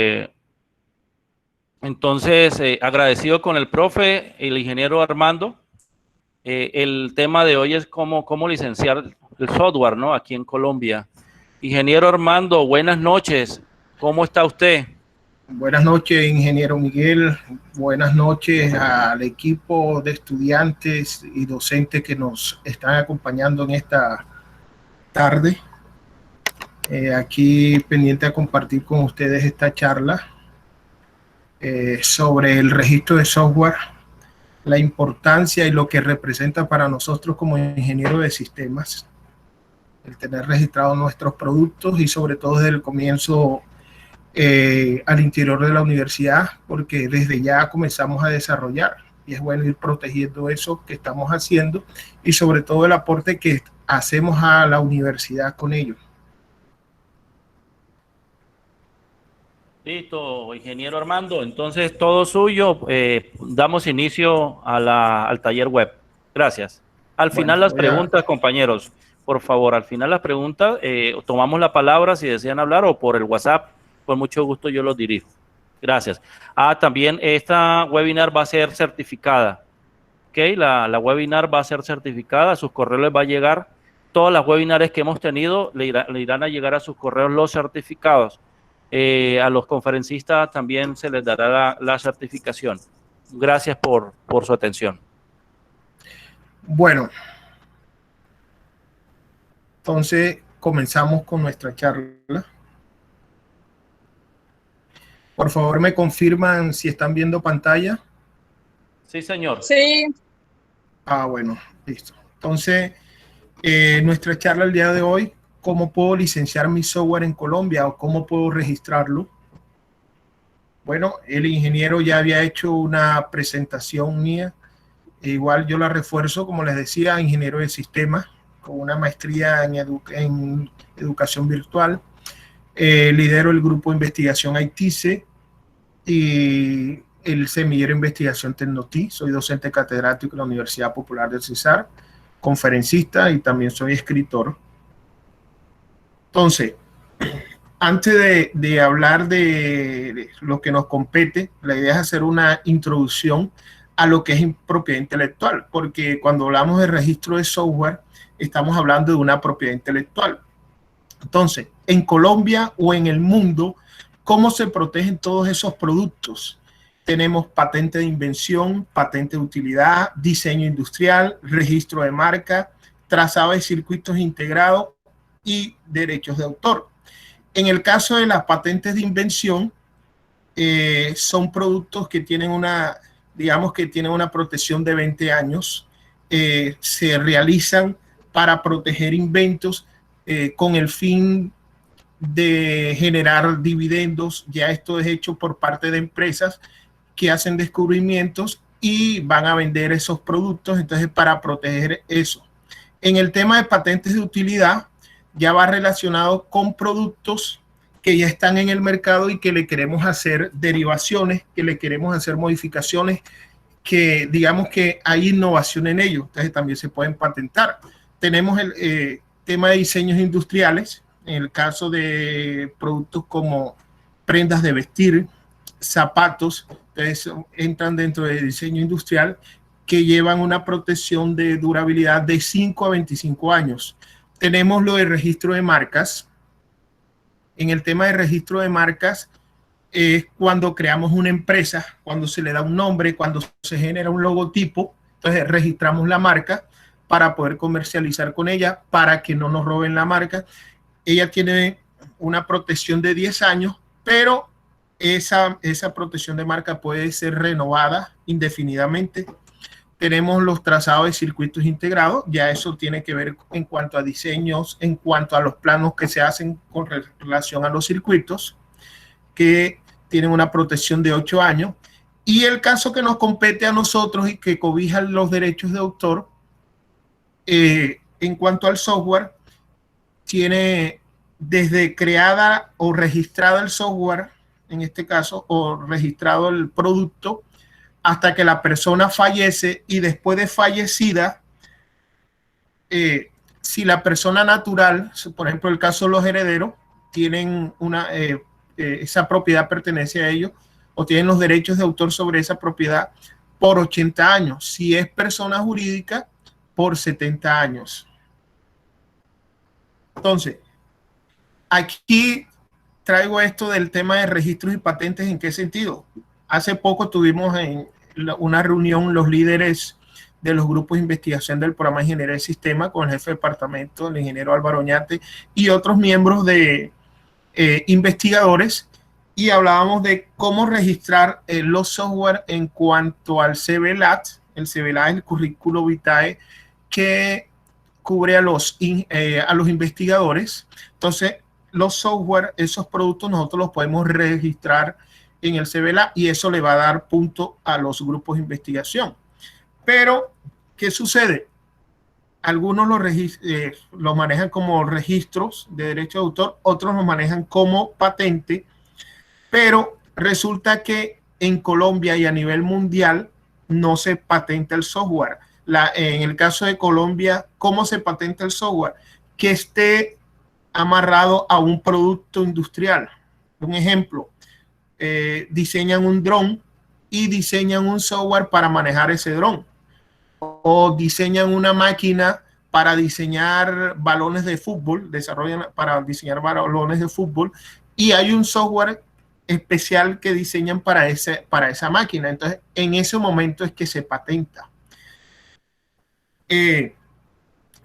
Eh, entonces, agradecido con el profe, el ingeniero Armando. El tema de hoy es cómo licenciar el software, ¿no? Aquí en Colombia. Ingeniero Armando, buenas noches. ¿Cómo está usted? Buenas noches, ingeniero Miguel. Buenas noches al equipo de estudiantes y docentes que nos están acompañando en esta tarde. Aquí pendiente a compartir con ustedes esta charla sobre el registro de software, la importancia y lo que representa para nosotros como ingenieros de sistemas, el tener registrados nuestros productos y sobre todo desde el comienzo al interior de la universidad, porque desde ya comenzamos a desarrollar y es bueno ir protegiendo eso que estamos haciendo y sobre todo el aporte que hacemos a la universidad con ello. Listo, ingeniero Armando. Entonces, todo suyo. Damos inicio al taller web. Gracias. Al final Bueno, las preguntas, compañeros. Por favor, al final las preguntas, tomamos la palabra si desean hablar o por el WhatsApp. Con mucho gusto yo los dirijo. Gracias. También esta webinar va a ser certificada. ¿Ok? La webinar va a ser certificada. A sus correos les va a llegar. Todas las webinars que hemos tenido le irán a llegar a sus correos los certificados. A los conferencistas también se les dará la certificación. Gracias por su atención. Bueno, entonces comenzamos con nuestra charla. Por favor, me confirman si están viendo pantalla. Sí, señor. Sí. Bueno, listo. Entonces, nuestra charla el día de hoy, ¿cómo puedo licenciar mi software en Colombia o cómo puedo registrarlo? Bueno, el ingeniero ya había hecho una presentación mía. Igual yo la refuerzo, como les decía, ingeniero de sistemas, con una maestría en educación virtual. Lidero el grupo de investigación ITICE y el semillero de investigación Tecnoti. Soy docente catedrático en la Universidad Popular del Cesar, conferencista y también soy escritor. Entonces, antes de hablar de lo que nos compete, la idea es hacer una introducción a lo que es propiedad intelectual, porque cuando hablamos de registro de software, estamos hablando de una propiedad intelectual. Entonces, en Colombia o en el mundo, ¿cómo se protegen todos esos productos? Tenemos patente de invención, patente de utilidad, diseño industrial, registro de marca, trazado de circuitos integrados y derechos de autor. En el caso de las patentes de invención, son productos que tienen digamos que tienen una protección de 20 años. Se realizan para proteger inventos con el fin de generar dividendos. Ya esto es hecho por parte de empresas que hacen descubrimientos y van a vender esos productos, entonces para proteger eso. En el tema de patentes de utilidad, ya va relacionado con productos que ya están en el mercado y que le queremos hacer derivaciones, que le queremos hacer modificaciones, que digamos que hay innovación en ello, entonces también se pueden patentar. Tenemos el tema de diseños industriales, en el caso de productos como prendas de vestir, zapatos, entonces entran dentro del diseño industrial, que llevan una protección de durabilidad de 5 a 25 años. Tenemos lo de registro de marcas. En el tema de registro de marcas es cuando creamos una empresa, cuando se le da un nombre, cuando se genera un logotipo, entonces registramos la marca para poder comercializar con ella, para que no nos roben la marca. Ella tiene una protección de 10 años, pero esa protección de marca puede ser renovada indefinidamente. Tenemos los trazados de circuitos integrados, ya eso tiene que ver en cuanto a diseños, en cuanto a los planos que se hacen con relación a los circuitos, que tienen una protección de 8 años. Y el caso que nos compete a nosotros y que cobija los derechos de autor, en cuanto al software, tiene desde creada o registrada el software, en este caso, o registrado el producto, hasta que la persona fallece, y después de fallecida, si la persona natural, por ejemplo el caso de los herederos, tienen esa propiedad pertenece a ellos o tienen los derechos de autor sobre esa propiedad por 80 años. Si es persona jurídica, por 70 años. Entonces, aquí traigo esto del tema de registros y patentes. ¿En qué sentido? Hace poco tuvimos en una reunión los líderes de los grupos de investigación del programa de Ingeniería del Sistema con el jefe de departamento, el ingeniero Álvaro Oñate, y otros miembros de investigadores, y hablábamos de cómo registrar los software en cuanto al CVLAT. El CVLAT es el currículo vitae que cubre a los investigadores. Entonces, los software, esos productos, nosotros los podemos registrar en el CVLAT y eso le va a dar punto a los grupos de investigación. Pero, ¿qué sucede? Algunos lo manejan como registros de derecho de autor, otros lo manejan como patente, pero resulta que en Colombia y a nivel mundial no se patenta el software. En el caso de Colombia, ¿cómo se patenta el software? Que esté amarrado a un producto industrial. Un ejemplo, diseñan un dron y diseñan un software para manejar ese dron. O diseñan una máquina para diseñar balones de fútbol, desarrollan para diseñar balones de fútbol, y hay un software especial que diseñan para esa máquina. Entonces, en ese momento es que se patenta.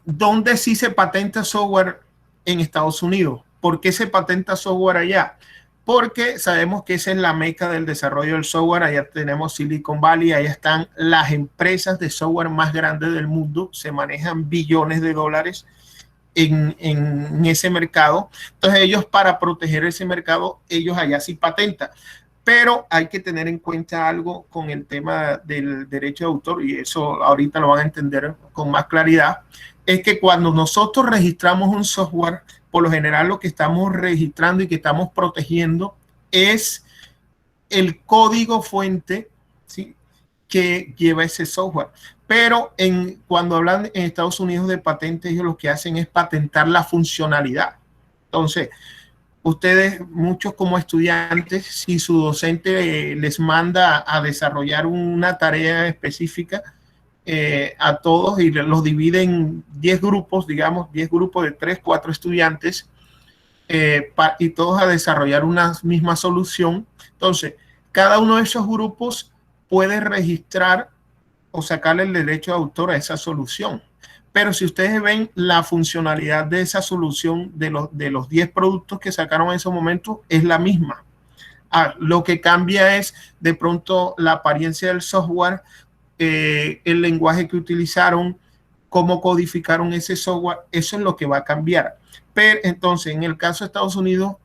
¿Dónde sí se patenta software? En Estados Unidos. ¿Por qué se patenta software allá? Porque sabemos que esa es la meca del desarrollo del software. Allá tenemos Silicon Valley, allá están las empresas de software más grandes del mundo, se manejan billones de dólares en ese mercado. Entonces ellos, para proteger ese mercado, ellos allá sí patentan. Pero hay que tener en cuenta algo con el tema del derecho de autor, y eso ahorita lo van a entender con más claridad, es que cuando nosotros registramos un software, por lo general lo que estamos registrando y que estamos protegiendo es el código fuente, ¿sí?, que lleva ese software. Pero cuando hablan en Estados Unidos de patentes, ellos lo que hacen es patentar la funcionalidad. Entonces, ustedes, muchos como estudiantes, si su docente les manda a desarrollar una tarea específica a todos y los divide en 10 grupos, digamos, 10 grupos de 3, 4 estudiantes, y todos a desarrollar una misma solución. Entonces, cada uno de esos grupos puede registrar o sacarle el derecho de autor a esa solución. Pero si ustedes ven la funcionalidad de esa solución, de los 10 productos que sacaron en ese momento, es la misma. Lo que cambia es de pronto la apariencia del software, el lenguaje que utilizaron, cómo codificaron ese software. Eso es lo que va a cambiar. Pero entonces, en el caso de Estados Unidos,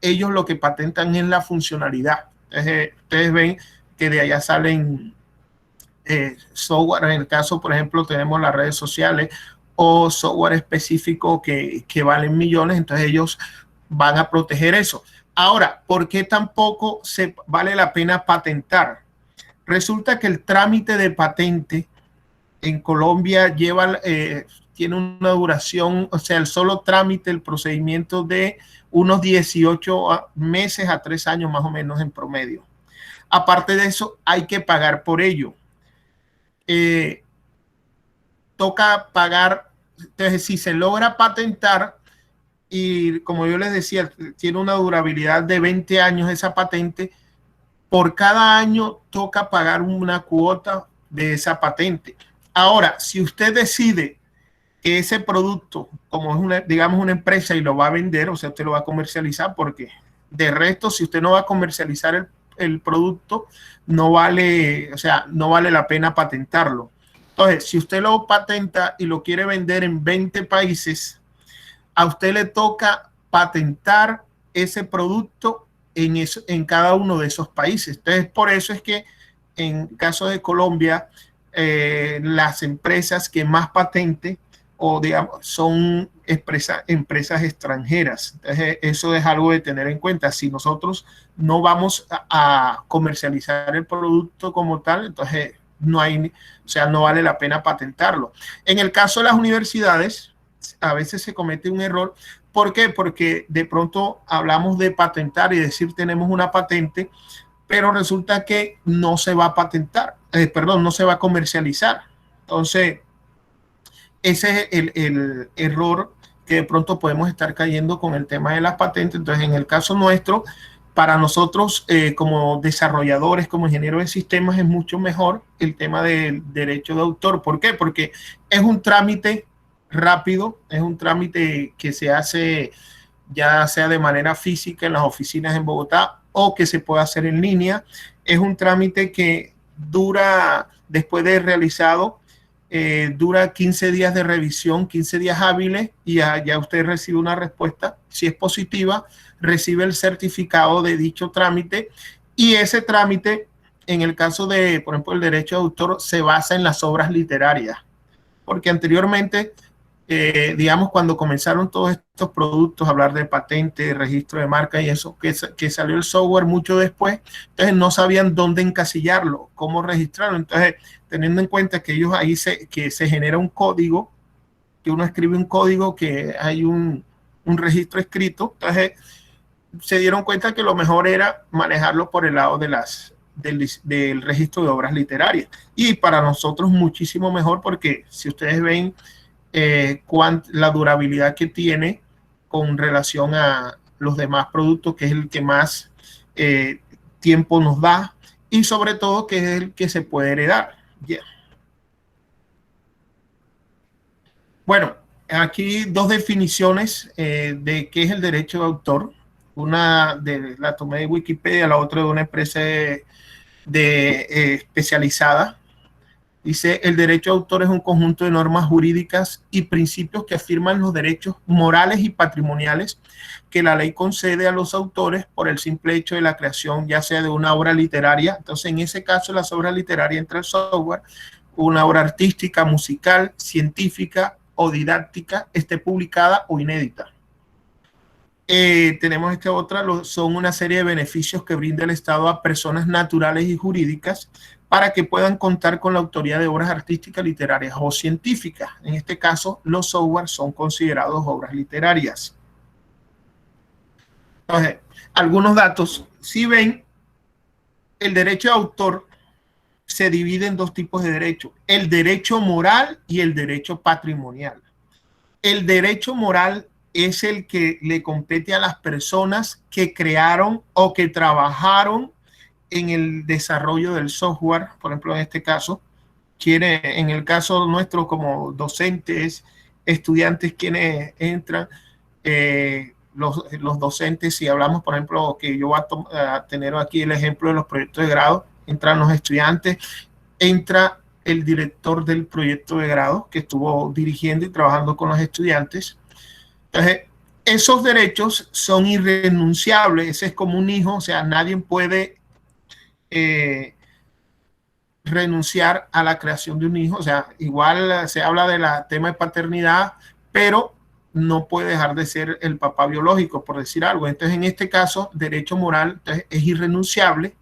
ellos lo que patentan es la funcionalidad. Entonces, ustedes ven que de allá salen software. En el caso, por ejemplo, tenemos las redes sociales o software específico que valen millones. Entonces ellos van a proteger eso. Ahora, ¿por qué tampoco vale la pena patentar? Resulta que el trámite de patente en Colombia tiene una duración, o sea, el solo trámite, el procedimiento, de unos 18 meses a 3 años más o menos en promedio. Aparte de eso, hay que pagar por ello. Toca pagar. Entonces, si se logra patentar, y como yo les decía, tiene una durabilidad de 20 años esa patente, por cada año toca pagar una cuota de esa patente. Ahora, si usted decide que ese producto, como es digamos una empresa, y lo va a vender, o sea, usted lo va a comercializar, porque de resto, si usted no va a comercializar el producto, no vale, o sea, no vale la pena patentarlo. Entonces, si usted lo patenta y lo quiere vender en 20 países, a usted le toca patentar ese producto en cada uno de esos países. Entonces, por eso es que en caso de Colombia, las empresas que más patente, o digamos, son empresas extranjeras. Entonces, eso es algo de tener en cuenta. Si nosotros no vamos a comercializar el producto como tal, entonces no vale la pena patentarlo. En el caso de las universidades, a veces se comete un error ¿Por qué? Porque de pronto hablamos de patentar y decir tenemos una patente, pero resulta que no se va a patentar, perdón, no se va a comercializar. Entonces, ese es el error que de pronto podemos estar cayendo con el tema de las patentes. Entonces, en el caso nuestro, para nosotros como desarrolladores, como ingenieros de sistemas, es mucho mejor el tema del derecho de autor. ¿Por qué? Porque es un trámite rápido, es un trámite que se hace ya sea de manera física en las oficinas en Bogotá o que se pueda hacer en línea. Es un trámite que dura, después de realizado, dura 15 días de revisión, 15 días hábiles, y ya usted recibe una respuesta. Si es positiva, recibe el certificado de dicho trámite, y ese trámite, en el caso de, por ejemplo, el derecho de autor, se basa en las obras literarias, porque anteriormente, digamos, cuando comenzaron todos estos productos, hablar de patente, registro de marca y eso, que salió el software mucho después, entonces no sabían dónde encasillarlo, cómo registrarlo. Entonces, teniendo en cuenta que ellos ahí que se genera un código, que uno escribe un código, que hay un registro escrito, entonces se dieron cuenta que lo mejor era manejarlo por el lado de del registro de obras literarias. Y para nosotros muchísimo mejor, porque si ustedes ven la durabilidad que tiene con relación a los demás productos, que es el que más tiempo nos da, y sobre todo que es el que se puede heredar. Yeah. Bueno, aquí dos definiciones de qué es el derecho de autor. Una la tomé de Wikipedia, la otra de una empresa especializada. Dice, el derecho de autor es un conjunto de normas jurídicas y principios que afirman los derechos morales y patrimoniales que la ley concede a los autores por el simple hecho de la creación, ya sea de una obra literaria. Entonces, en ese caso, las obras literarias entra el software, una obra artística, musical, científica o didáctica, esté publicada o inédita. Tenemos esta otra, son una serie de beneficios que brinda el Estado a personas naturales y jurídicas para que puedan contar con la autoría de obras artísticas, literarias o científicas. En este caso, los software son considerados obras literarias. Entonces, algunos datos. Si ven, el derecho de autor se divide en dos tipos de derechos: el derecho moral y el derecho patrimonial. El derecho moral es el que le compete a las personas que crearon o que trabajaron en el desarrollo del software. Por ejemplo, en este caso, en el caso nuestro, como docentes, estudiantes quienes entran, los docentes, si hablamos, por ejemplo, que yo voy a tener aquí el ejemplo de los proyectos de grado, entran los estudiantes, entra el director del proyecto de grado que estuvo dirigiendo y trabajando con los estudiantes. Entonces, esos derechos son irrenunciables. Ese es como un hijo, o sea, nadie puede renunciar a la creación de un hijo. O sea, igual se habla del tema de paternidad, pero no puede dejar de ser el papá biológico, por decir algo. Entonces, en este caso, derecho moral, entonces, es irrenunciable,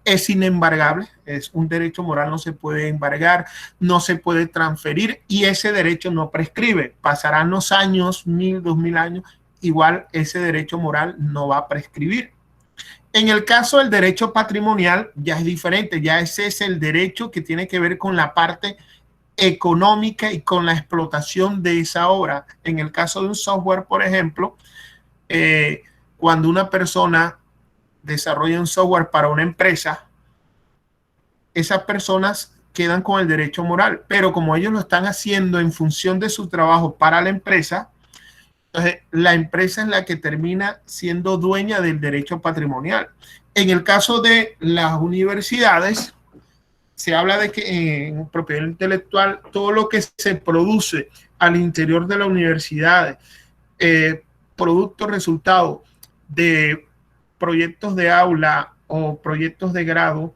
es inembargable, es un derecho moral, no se puede embargar, no se puede transferir, y ese derecho no prescribe. Pasarán los años, 1000, 2000 años, igual ese derecho moral no va a prescribir. En el caso del derecho patrimonial ya es diferente, ya ese es el derecho que tiene que ver con la parte económica y con la explotación de esa obra. En el caso de un software, por ejemplo, cuando una persona desarrolla un software para una empresa, esas personas quedan con el derecho moral, pero como ellos lo están haciendo en función de su trabajo para la empresa, entonces la empresa es la que termina siendo dueña del derecho patrimonial. En el caso de las universidades, se habla de que en propiedad intelectual, todo lo que se produce al interior de la universidad, producto resultado de proyectos de aula o proyectos de grado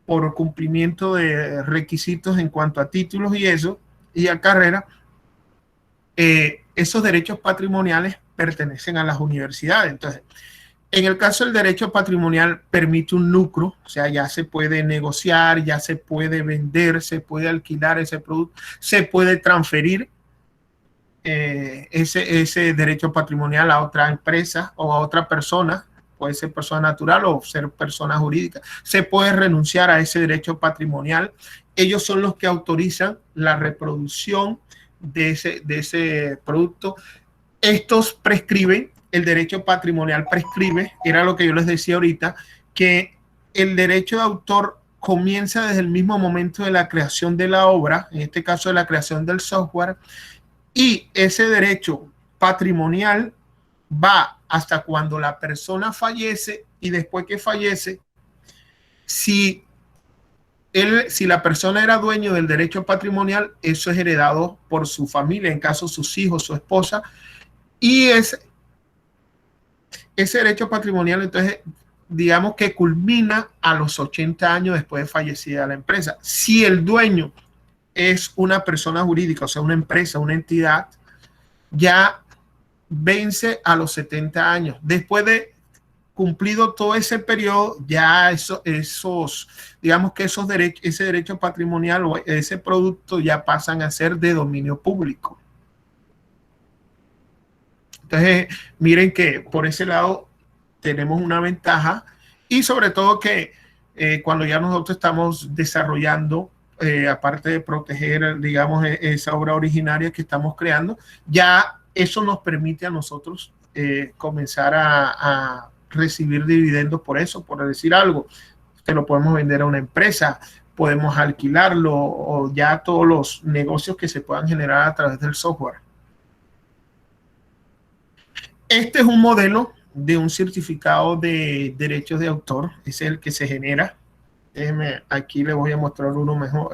por cumplimiento de requisitos en cuanto a títulos y eso, y a carrera, esos derechos patrimoniales pertenecen a las universidades. Entonces, en el caso del derecho patrimonial, permite un lucro, o sea, ya se puede negociar, ya se puede vender, se puede alquilar ese producto, se puede transferir. ese derecho patrimonial a otra empresa o a otra persona, puede ser persona natural o ser persona jurídica. Se puede renunciar a ese derecho patrimonial. Ellos son los que autorizan la reproducción de ese producto. Estos prescriben, el derecho patrimonial prescribe, era lo que yo les decía ahorita, que el derecho de autor comienza desde el mismo momento de la creación de la obra, en este caso de la creación del software, y ese derecho patrimonial va hasta cuando la persona fallece, y después que fallece, si la persona era dueño del derecho patrimonial, eso es heredado por su familia, en caso sus hijos, su esposa, y ese derecho patrimonial, entonces, digamos que culmina a los 80 años después de fallecida la empresa. Si el dueño es una persona jurídica, o sea, una empresa, una entidad, ya vence a los 70 años. Después de cumplido todo ese periodo, ya digamos que ese derecho patrimonial o ese producto ya pasan a ser de dominio público. Entonces, miren que por ese lado tenemos una ventaja, y sobre todo que cuando ya nosotros estamos desarrollando, aparte de proteger, digamos, esa obra originaria que estamos creando, ya eso nos permite a nosotros comenzar a recibir dividendos por eso, por decir algo. Que lo podemos vender a una empresa, podemos alquilarlo, o ya todos los negocios que se puedan generar a través del software. Este es un modelo de un certificado de derechos de autor, es el que se genera. Déjenme, aquí les voy a mostrar uno mejor.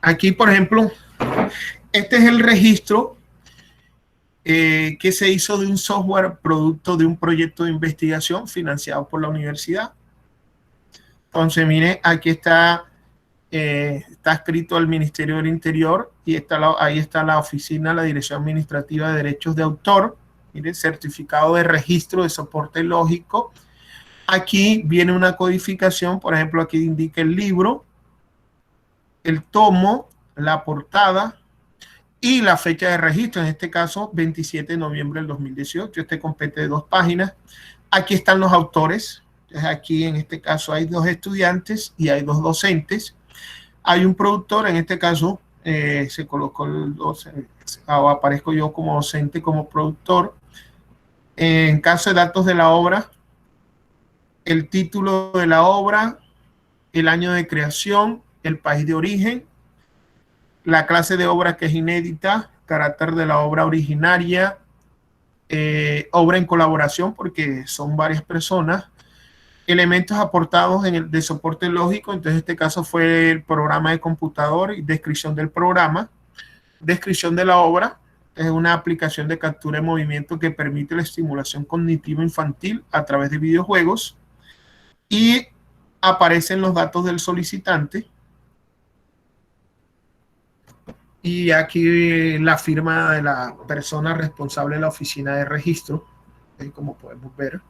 Aquí, por ejemplo, este es el registro que se hizo de un software producto de un proyecto de investigación financiado por la universidad. Entonces, mire, aquí está escrito el Ministerio del Interior, y ahí está la oficina, la Dirección Administrativa de Derechos de Autor. Mire, certificado de registro de soporte lógico. Aquí viene una codificación, por ejemplo, aquí indica el libro, el tomo, la portada y la fecha de registro, en este caso 27 de noviembre del 2018. Este compete de 2 páginas. Aquí están los autores. Aquí en este caso hay 2 estudiantes y hay 2 docentes. Hay un productor, en este caso se colocó aparezco yo como docente, como productor. En caso de datos de la obra, el título de la obra, el año de creación, el país de origen, la clase de obra que es inédita, carácter de la obra originaria, obra en colaboración porque son varias personas, elementos aportados de soporte lógico, entonces en este caso fue el programa de computador y descripción del programa, descripción de la obra, es una aplicación de captura de movimiento que permite la estimulación cognitiva infantil a través de videojuegos, y aparecen los datos del solicitante, y aquí la firma de la persona responsable de la oficina de registro, como podemos ver.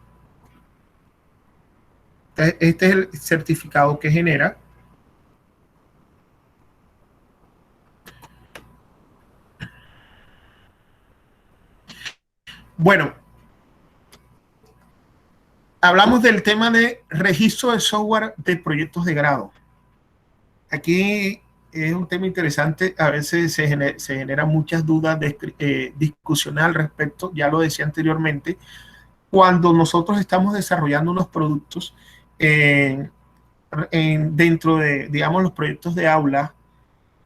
Este es el certificado que genera. Bueno, hablamos del tema de registro de software de proyectos de grado. Aquí es un tema interesante, a veces se generan muchas dudas discusiones al respecto, ya lo decía anteriormente. Cuando nosotros estamos desarrollando unos productos dentro de, digamos, los proyectos de aula,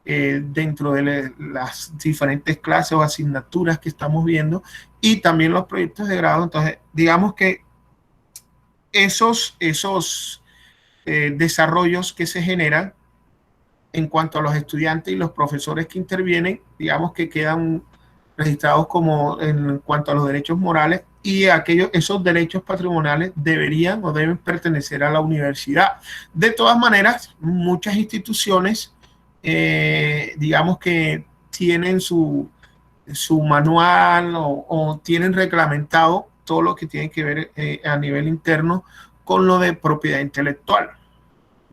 dentro de las diferentes clases o asignaturas que estamos viendo, y también los proyectos de grado, entonces digamos que esos desarrollos que se generan en cuanto a los estudiantes y los profesores que intervienen, digamos que quedan registrados como en cuanto a los derechos morales, y esos derechos patrimoniales deberían o deben pertenecer a la universidad. De todas maneras, muchas instituciones, digamos que tienen su manual o tienen reglamentado todo lo que tiene que ver a nivel interno con lo de propiedad intelectual.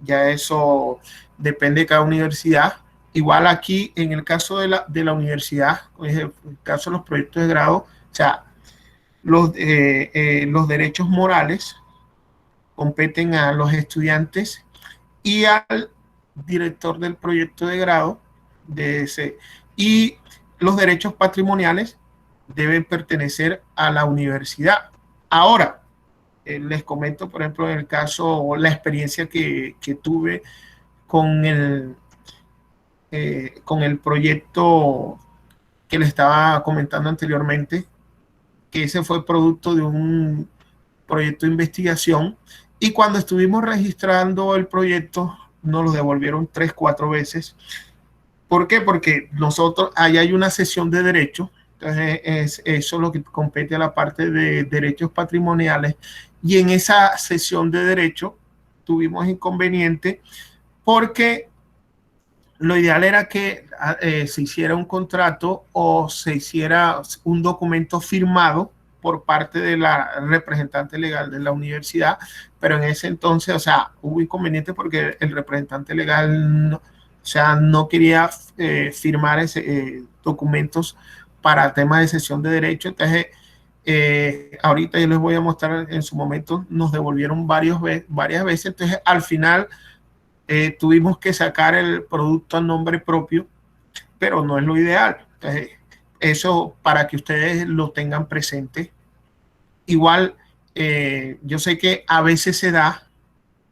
Ya eso depende de cada universidad, Igual aquí, en el caso de la universidad, en el caso de los proyectos de grado, o sea, los derechos morales competen a los estudiantes y al director del proyecto de grado de ese, y los derechos patrimoniales deben pertenecer a la universidad. Ahora, les comento, por ejemplo, en el caso o la experiencia que tuve con con el proyecto que le estaba comentando anteriormente, que ese fue producto de un proyecto de investigación, y cuando estuvimos registrando el proyecto nos lo devolvieron 3, 4 veces. ¿Por qué? Porque nosotros, ahí hay una sesión de derecho, entonces eso es lo que compete a la parte de derechos patrimoniales, y en esa sesión de derecho tuvimos inconveniente porque lo ideal era que se hiciera un contrato o se hiciera un documento firmado por parte de la representante legal de la universidad, pero en ese entonces, o sea, hubo inconveniente porque el representante legal no, o sea, no quería firmar documentos para temas de cesión de derecho. Entonces, ahorita yo les voy a mostrar, en su momento nos devolvieron varias veces, entonces al final tuvimos que sacar el producto a nombre propio, pero no es lo ideal. Entonces, eso para que ustedes lo tengan presente. Igual, yo sé que a veces se da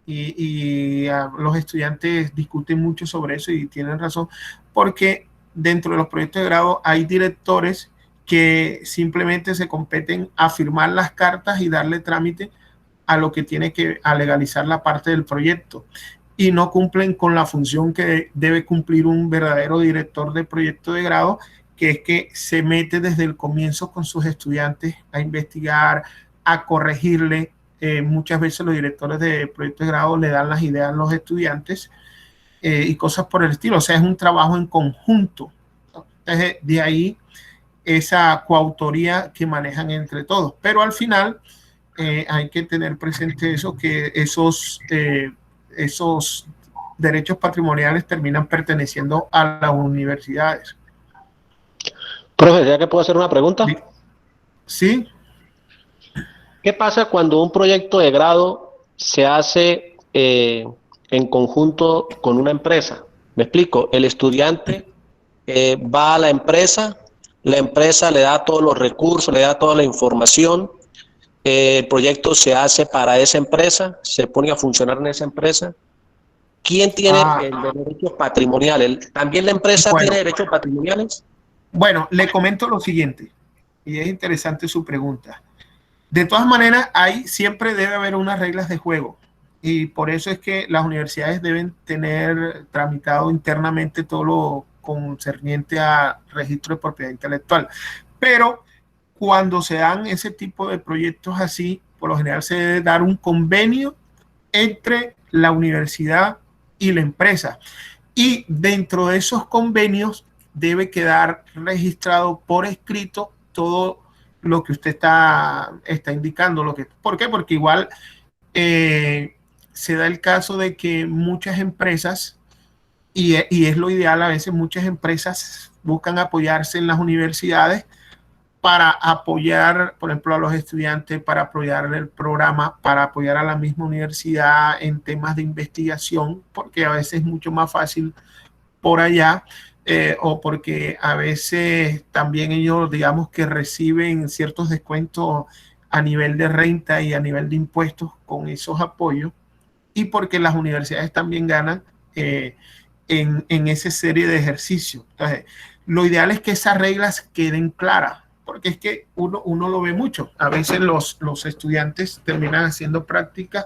y los estudiantes discuten mucho sobre eso y tienen razón, porque dentro de los proyectos de grado hay directores que simplemente se competen a firmar las cartas y darle trámite a lo que tiene que a legalizar la parte del proyecto, y no cumplen con la función que debe cumplir un verdadero director de proyecto de grado, que es que se mete desde el comienzo con sus estudiantes a investigar, a corregirle. Muchas veces los directores de proyecto de grado le dan las ideas a los estudiantes y cosas por el estilo. O sea, es un trabajo en conjunto. Entonces, de ahí esa coautoría que manejan entre todos. Pero al final hay que tener presente eso, que esos derechos patrimoniales terminan perteneciendo a las universidades. Profe, ¿ya que puedo hacer una pregunta? Sí. ¿Qué pasa cuando un proyecto de grado se hace en conjunto con una empresa? Me explico, el estudiante va a la empresa le da todos los recursos, le da toda la información, el proyecto se hace para esa empresa, se pone a funcionar en esa empresa. ¿Quién tiene los derechos patrimoniales? ¿También la empresa tiene derechos patrimoniales? Bueno, le comento lo siguiente, y es interesante su pregunta. De todas maneras, siempre debe haber unas reglas de juego, y por eso es que las universidades deben tener tramitado internamente todo lo concerniente a registro de propiedad intelectual. Pero cuando se dan ese tipo de proyectos así, por lo general se debe dar un convenio entre la universidad y la empresa, y dentro de esos convenios debe quedar registrado por escrito todo lo que usted está indicando. ¿Por qué? Porque igual se da el caso de que muchas empresas, y es lo ideal, a veces muchas empresas buscan apoyarse en las universidades para apoyar, por ejemplo, a los estudiantes, para apoyar el programa, para apoyar a la misma universidad en temas de investigación, porque a veces es mucho más fácil por allá, o porque a veces también ellos, digamos, que reciben ciertos descuentos a nivel de renta y a nivel de impuestos con esos apoyos, y porque las universidades también ganan en esa serie de ejercicios. Entonces, lo ideal es que esas reglas queden claras, porque es que uno lo ve mucho. A veces los estudiantes terminan haciendo práctica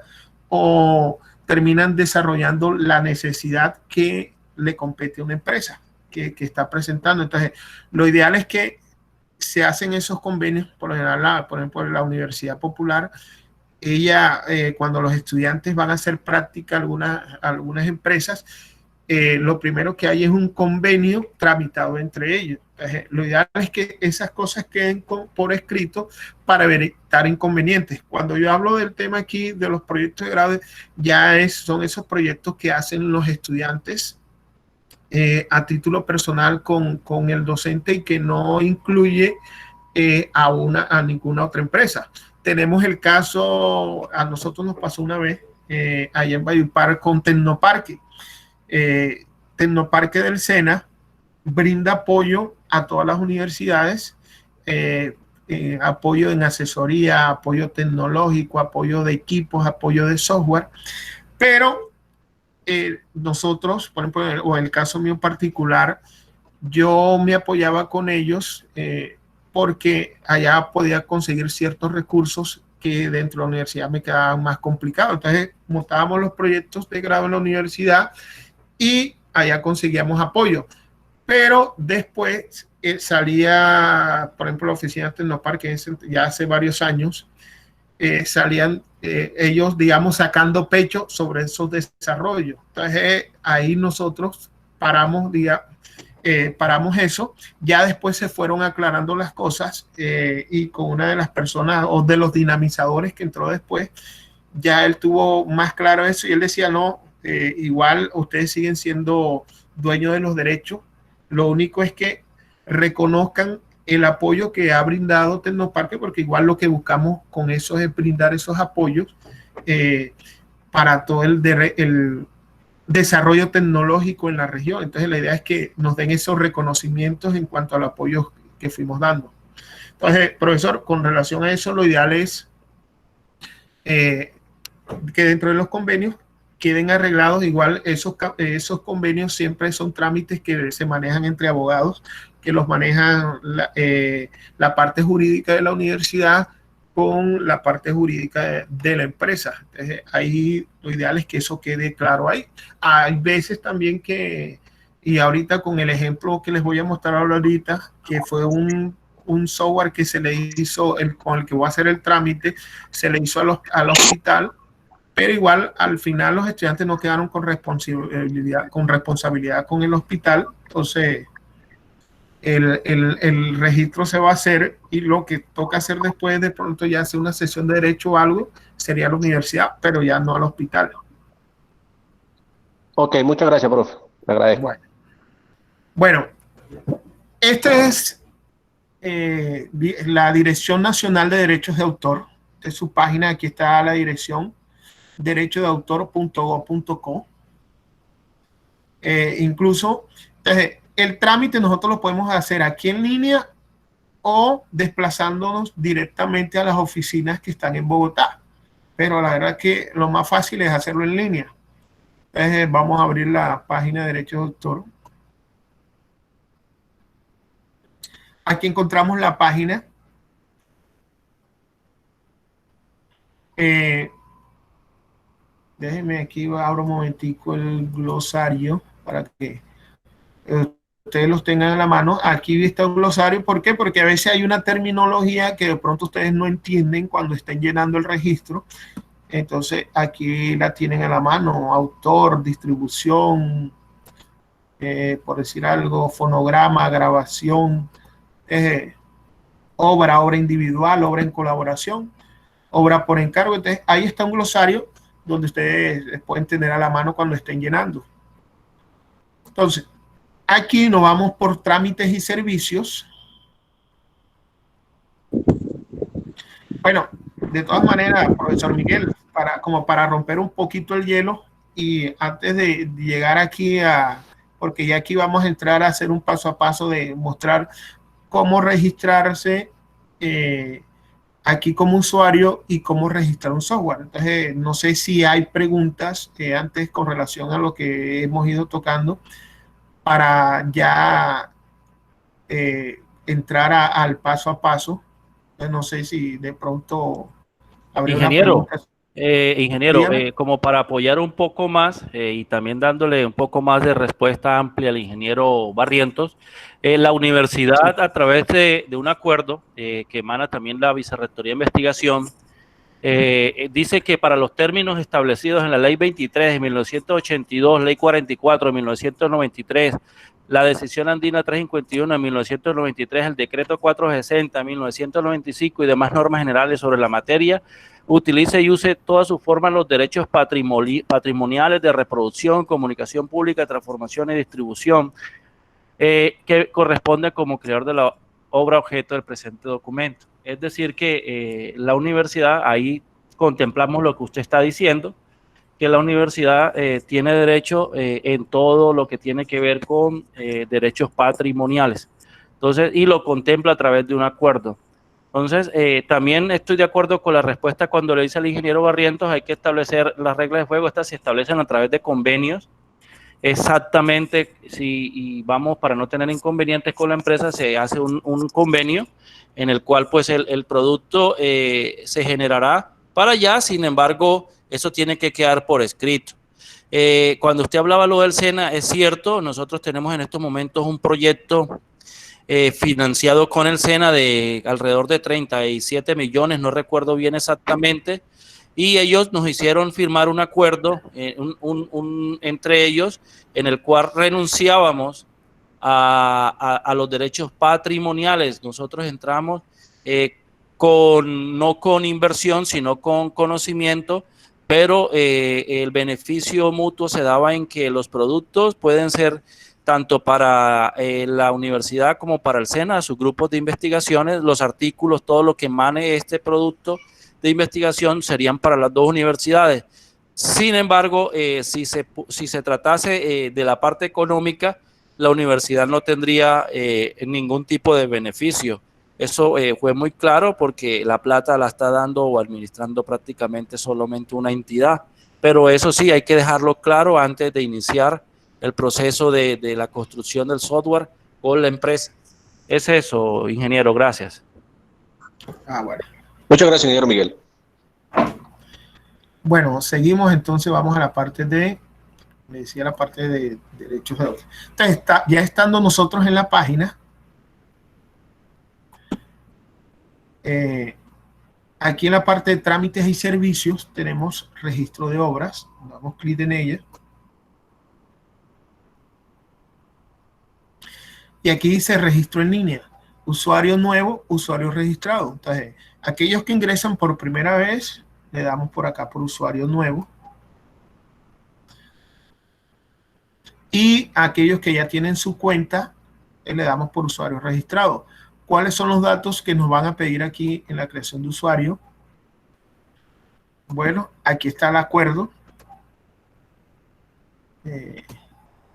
o terminan desarrollando la necesidad que le compete a una empresa que está presentando. Entonces, lo ideal es que se hacen esos convenios. Por lo general, por ejemplo, la Universidad Popular, ella, cuando los estudiantes van a hacer práctica algunas empresas, lo primero que hay es un convenio tramitado entre ellos. Lo ideal es que esas cosas queden por escrito para evitar inconvenientes. Cuando yo hablo del tema aquí de los proyectos de grado, son esos proyectos que hacen los estudiantes a título personal con el docente y que no incluye a ninguna otra empresa. Tenemos el caso, a nosotros nos pasó una vez allá en Valledupar con Tecnoparque. Tecnoparque del SENA brinda apoyo a todas las universidades, apoyo en asesoría, apoyo tecnológico, apoyo de equipos, apoyo de software, pero nosotros, por ejemplo, o en el caso mío particular, yo me apoyaba con ellos porque allá podía conseguir ciertos recursos que dentro de la universidad me quedaban más complicados. Entonces montábamos los proyectos de grado en la universidad y allá conseguíamos apoyo. Pero después salía, por ejemplo, la oficina de Tecnoparque, ya hace varios años, salían ellos, digamos, sacando pecho sobre esos desarrollos. Entonces ahí nosotros paramos, paramos eso. Ya después se fueron aclarando las cosas y con una de las personas o de los dinamizadores que entró después, ya él tuvo más claro eso y él decía, no, igual ustedes siguen siendo dueños de los derechos. Lo único es que reconozcan el apoyo que ha brindado Tecnoparque, porque igual lo que buscamos con eso es brindar esos apoyos para todo el desarrollo tecnológico en la región. Entonces la idea es que nos den esos reconocimientos en cuanto al apoyo que fuimos dando. Entonces, profesor, con relación a eso, lo ideal es que dentro de los convenios queden arreglados. Igual esos convenios siempre son trámites que se manejan entre abogados, que los manejan la parte jurídica de la universidad con la parte jurídica de la empresa. Entonces, ahí lo ideal es que eso quede claro ahí. Hay veces también que, y ahorita con el ejemplo que les voy a mostrar ahorita, que fue un software que se le hizo, con el que voy a hacer el trámite, se le hizo al hospital, pero igual al final los estudiantes no quedaron con responsabilidad con el hospital. Entonces el registro se va a hacer y lo que toca hacer después, de pronto ya hacer una sesión de derecho o algo, sería la universidad, pero ya no al hospital. Ok, muchas gracias, profe. Le agradezco. Bueno, esta es la Dirección Nacional de Derechos de Autor. Esta es su página, aquí está la dirección, derechodeautor.go.co. Incluso, entonces, el trámite nosotros lo podemos hacer aquí en línea o desplazándonos directamente a las oficinas que están en Bogotá. Pero la verdad es que lo más fácil es hacerlo en línea. Entonces, vamos a abrir la página de Derechos de Autor. Aquí encontramos la página. Déjenme aquí, abro un momentico el glosario para que ustedes los tengan en la mano. Aquí está el glosario. ¿Por qué? Porque a veces hay una terminología que de pronto ustedes no entienden cuando estén llenando el registro. Entonces aquí la tienen a la mano: autor, distribución, por decir algo, fonograma, grabación, obra individual, obra en colaboración, obra por encargo. Entonces ahí está un glosario donde ustedes pueden tener a la mano cuando estén llenando. Entonces aquí nos vamos por trámites y servicios. Bueno, de todas maneras, profesor Miguel, como para romper un poquito el hielo y antes de llegar aquí porque ya aquí vamos a entrar a hacer un paso a paso de mostrar cómo registrarse aquí como usuario y cómo registrar un software. Entonces, no sé si hay preguntas antes con relación a lo que hemos ido tocando para ya entrar al paso a paso. Entonces, no sé si de pronto habría ingeniero, Dígame. como para apoyar un poco más y también dándole un poco más de respuesta amplia al ingeniero Barrientos, la universidad, a través de un acuerdo que emana también la Vicerrectoría de Investigación, dice que para los términos establecidos en la Ley 23 de 1982, Ley 44 de 1993, la Decisión Andina 351 de 1993, el Decreto 460 de 1995 y demás normas generales sobre la materia, utilice y use toda su forma los derechos patrimoniales de reproducción, comunicación pública, transformación y distribución que corresponde como creador de la obra objeto del presente documento. Es decir que la universidad, ahí contemplamos lo que usted está diciendo, que la universidad tiene derecho en todo lo que tiene que ver con derechos patrimoniales. Entonces, y lo contempla a través de un acuerdo. Entonces, también estoy de acuerdo con la respuesta cuando le dice al ingeniero Barrientos, hay que establecer las reglas de juego, estas se establecen a través de convenios. Exactamente, si y vamos, para no tener inconvenientes con la empresa, se hace un convenio en el cual pues el producto se generará para allá, sin embargo, eso tiene que quedar por escrito. Cuando usted hablaba lo del SENA, es cierto, nosotros tenemos en estos momentos un proyecto financiado con el SENA de alrededor de 37 millones, no recuerdo bien exactamente, y ellos nos hicieron firmar un acuerdo entre ellos en el cual renunciábamos a los derechos patrimoniales. Nosotros entramos no con inversión, sino con conocimiento, pero el beneficio mutuo se daba en que los productos pueden ser tanto para la universidad como para el SENA, sus grupos de investigaciones, los artículos, todo lo que emane este producto de investigación serían para las dos universidades. Sin embargo, si se tratase de la parte económica, la universidad no tendría ningún tipo de beneficio. Eso fue muy claro porque la plata la está dando o administrando prácticamente solamente una entidad. Pero eso sí, hay que dejarlo claro antes de iniciar el proceso de la construcción del software con la empresa. Es eso, ingeniero, gracias. Bueno. Muchas gracias, ingeniero Miguel. Bueno, seguimos, entonces vamos a la parte de, me decía la parte de derechos de autor. Entonces, ya estando nosotros en la página, aquí en la parte de trámites y servicios tenemos registro de obras, damos clic en ella. Y aquí dice registro en línea, usuario nuevo, usuario registrado. Entonces, aquellos que ingresan por primera vez, le damos por acá por usuario nuevo. Y aquellos que ya tienen su cuenta, le damos por usuario registrado. ¿Cuáles son los datos que nos van a pedir aquí en la creación de usuario? Bueno, aquí está el acuerdo.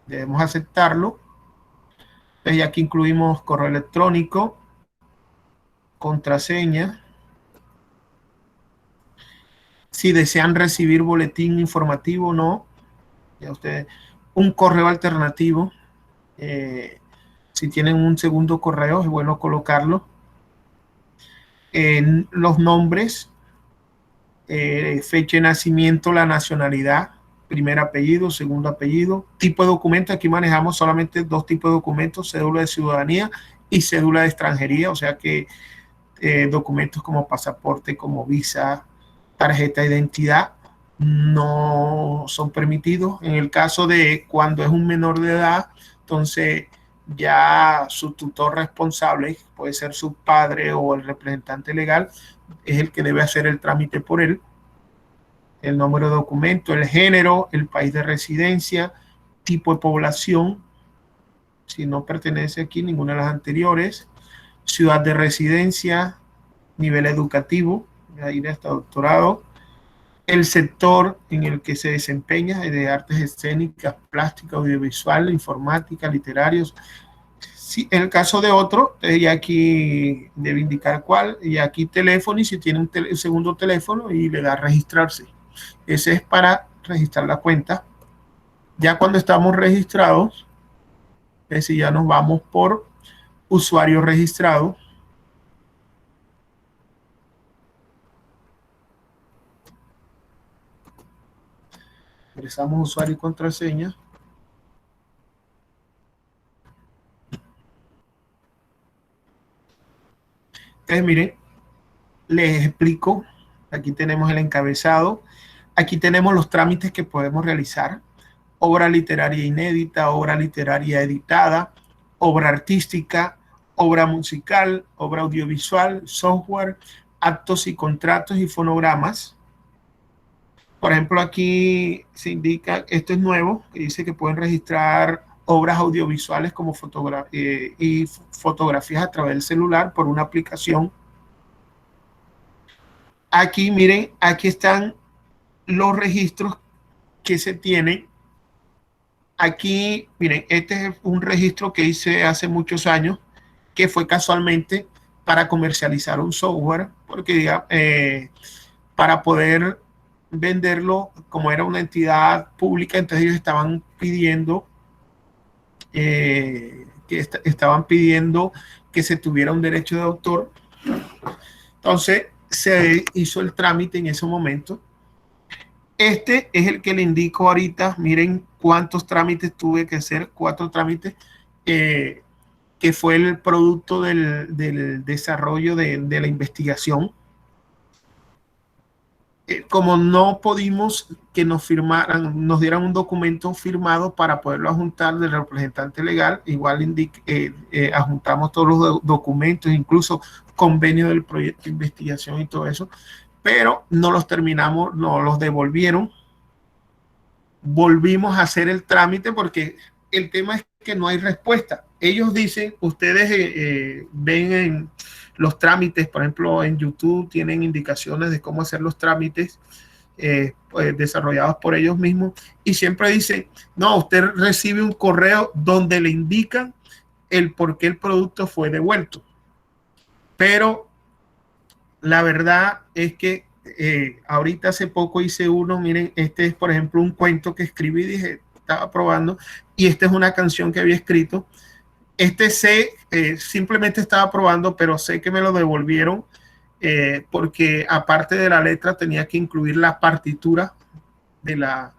Debemos aceptarlo. Y aquí incluimos correo electrónico, contraseña. Si desean recibir boletín informativo o no, ya ustedes, un correo alternativo. Si tienen un segundo correo, es bueno colocarlo. En los nombres, fecha de nacimiento, la nacionalidad, primer apellido, segundo apellido, tipo de documento. Aquí manejamos solamente dos tipos de documentos, cédula de ciudadanía y cédula de extranjería, o sea que documentos como pasaporte, como visa, tarjeta de identidad no son permitidos. En el caso de cuando es un menor de edad, entonces ya su tutor responsable, puede ser su padre o el representante legal, es el que debe hacer el trámite por él. El número de documento, el género, el país de residencia, tipo de población, si no pertenece aquí ninguna de las anteriores, ciudad de residencia, nivel educativo, ahí hasta doctorado, el sector en el que se desempeña, de artes escénicas, plástica, audiovisual, informática, literarios. Si en el caso de otro, ya aquí debe indicar cuál, y aquí teléfono, y si tiene un segundo teléfono, y le da registrarse. Ese es para registrar la cuenta. Ya cuando estamos registrados, es decir, ya nos vamos por usuario registrado. Ingresamos usuario y contraseña. Entonces, miren, les explico. Aquí tenemos el encabezado. Aquí tenemos los trámites que podemos realizar. Obra literaria inédita, obra literaria editada, obra artística, obra musical, obra audiovisual, software, actos y contratos y fonogramas. Por ejemplo, aquí se indica, esto es nuevo, que dice que pueden registrar obras audiovisuales como y fotografías a través del celular por una aplicación. Aquí, miren, aquí están los registros que se tienen. Aquí, miren, este es un registro que hice hace muchos años, que fue casualmente para comercializar un software, porque para poder venderlo, como era una entidad pública, entonces ellos estaban pidiendo que se tuviera un derecho de autor. Entonces se hizo el trámite en ese momento. Este es el que le indico ahorita. Miren cuántos trámites tuve que hacer, 4 trámites, que fue el producto del desarrollo de la investigación. Como no pudimos que nos firmaran, nos dieran un documento firmado para poderlo adjuntar del representante legal, igual adjuntamos todos los documentos, incluso convenio del proyecto de investigación y todo eso, pero no los terminamos, no los devolvieron. Volvimos a hacer el trámite porque el tema es que no hay respuesta. Ellos dicen, ustedes ven en los trámites, por ejemplo, en YouTube tienen indicaciones de cómo hacer los trámites pues, desarrollados por ellos mismos, y siempre dicen, no, usted recibe un correo donde le indican el por qué el producto fue devuelto. Pero la verdad es que ahorita hace poco hice uno, miren, este es por ejemplo un cuento que escribí, dije, estaba probando, y esta es una canción que había escrito. Simplemente estaba probando, pero sé que me lo devolvieron porque aparte de la letra tenía que incluir la partitura de la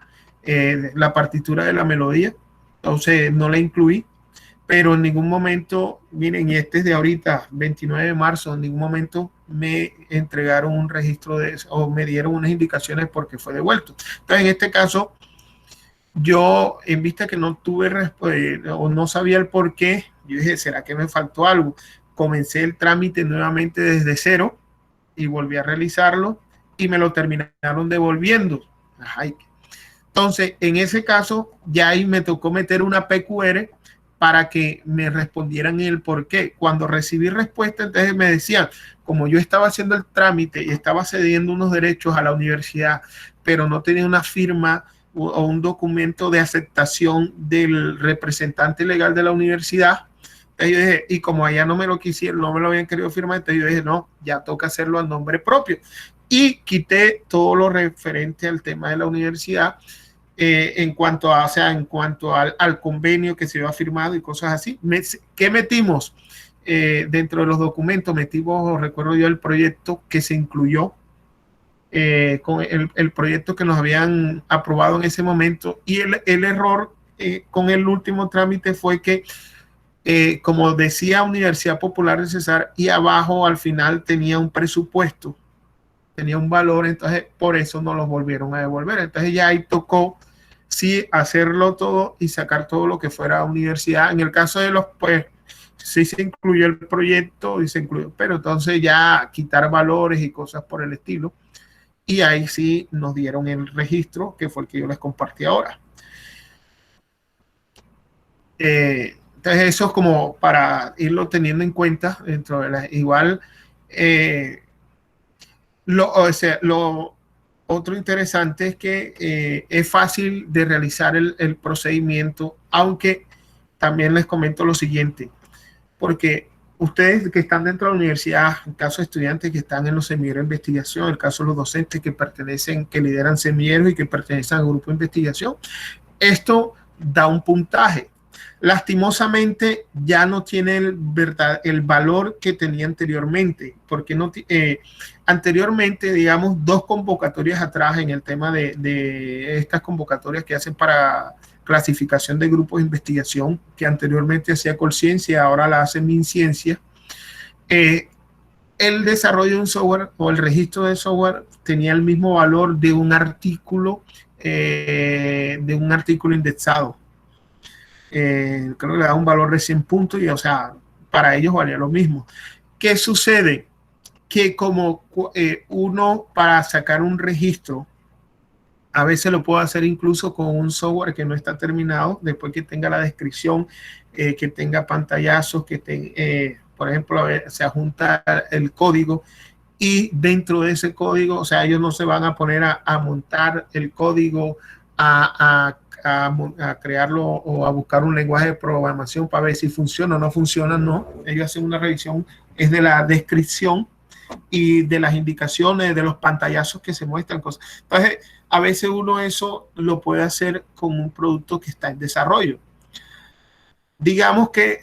partitura de la melodía, entonces no la incluí, pero en ningún momento, miren, y este es de ahorita, 29 de marzo, en ningún momento me entregaron un registro de eso o me dieron unas indicaciones porque fue devuelto. Entonces, en este caso, yo, en vista que no tuve o no sabía el por qué, yo dije, ¿será que me faltó algo? Comencé el trámite nuevamente desde cero y volví a realizarlo y me lo terminaron devolviendo. Ay. Entonces, en ese caso, ya ahí me tocó meter una PQR para que me respondieran el por qué. Cuando recibí respuesta, entonces me decían, como yo estaba haciendo el trámite y estaba cediendo unos derechos a la universidad, pero no tenía una firma o un documento de aceptación del representante legal de la universidad, entonces yo dije, y como allá no me lo quisieron, no me lo habían querido firmar, entonces yo dije, no, ya toca hacerlo a nombre propio. Y quité todo lo referente al tema de la universidad, en cuanto al convenio que se había firmado y cosas así. ¿Qué metimos? Dentro de los documentos metimos, recuerdo yo, el proyecto que se incluyó, con el proyecto que nos habían aprobado en ese momento, y el error con el último trámite fue que como decía Universidad Popular de Cesar, y abajo al final tenía un presupuesto, tenía un valor, entonces por eso no los volvieron a devolver. Entonces ya ahí tocó sí hacerlo todo y sacar todo lo que fuera universidad. En el caso de los, pues sí se incluyó el proyecto y se incluyó, pero entonces ya quitar valores y cosas por el estilo. Y ahí sí nos dieron el registro, que fue el que yo les compartí ahora. Entonces eso es como para irlo teniendo en cuenta dentro de la... Igual, lo otro interesante es que es fácil de realizar el procedimiento, aunque también les comento lo siguiente, porque ustedes que están dentro de la universidad, el caso de estudiantes que están en los semilleros de investigación, el caso de los docentes que lideran semilleros y que pertenecen al grupo de investigación, esto da un puntaje. Lastimosamente ya no tiene el valor que tenía anteriormente, porque anteriormente, digamos, 2 convocatorias atrás en el tema de estas convocatorias que hacen para clasificación de grupos de investigación, que anteriormente hacía Colciencia, ahora la hace MinCiencia, el desarrollo de un software o el registro de software tenía el mismo valor de un artículo indexado. Creo que le da un valor de 100 puntos y, o sea, para ellos valía lo mismo. ¿Qué sucede? que como uno para sacar un registro, a veces lo puedo hacer incluso con un software que no está terminado, después que tenga la descripción, que tenga pantallazos, por ejemplo, se adjunta el código y dentro de ese código, o sea, ellos no se van a poner a montar el código, a crearlo o a buscar un lenguaje de programación para ver si funciona o no funciona, no. Ellos hacen una revisión, es de la descripción y de las indicaciones, de los pantallazos que se muestran, cosas. Entonces, a veces uno eso lo puede hacer con un producto que está en desarrollo. Digamos que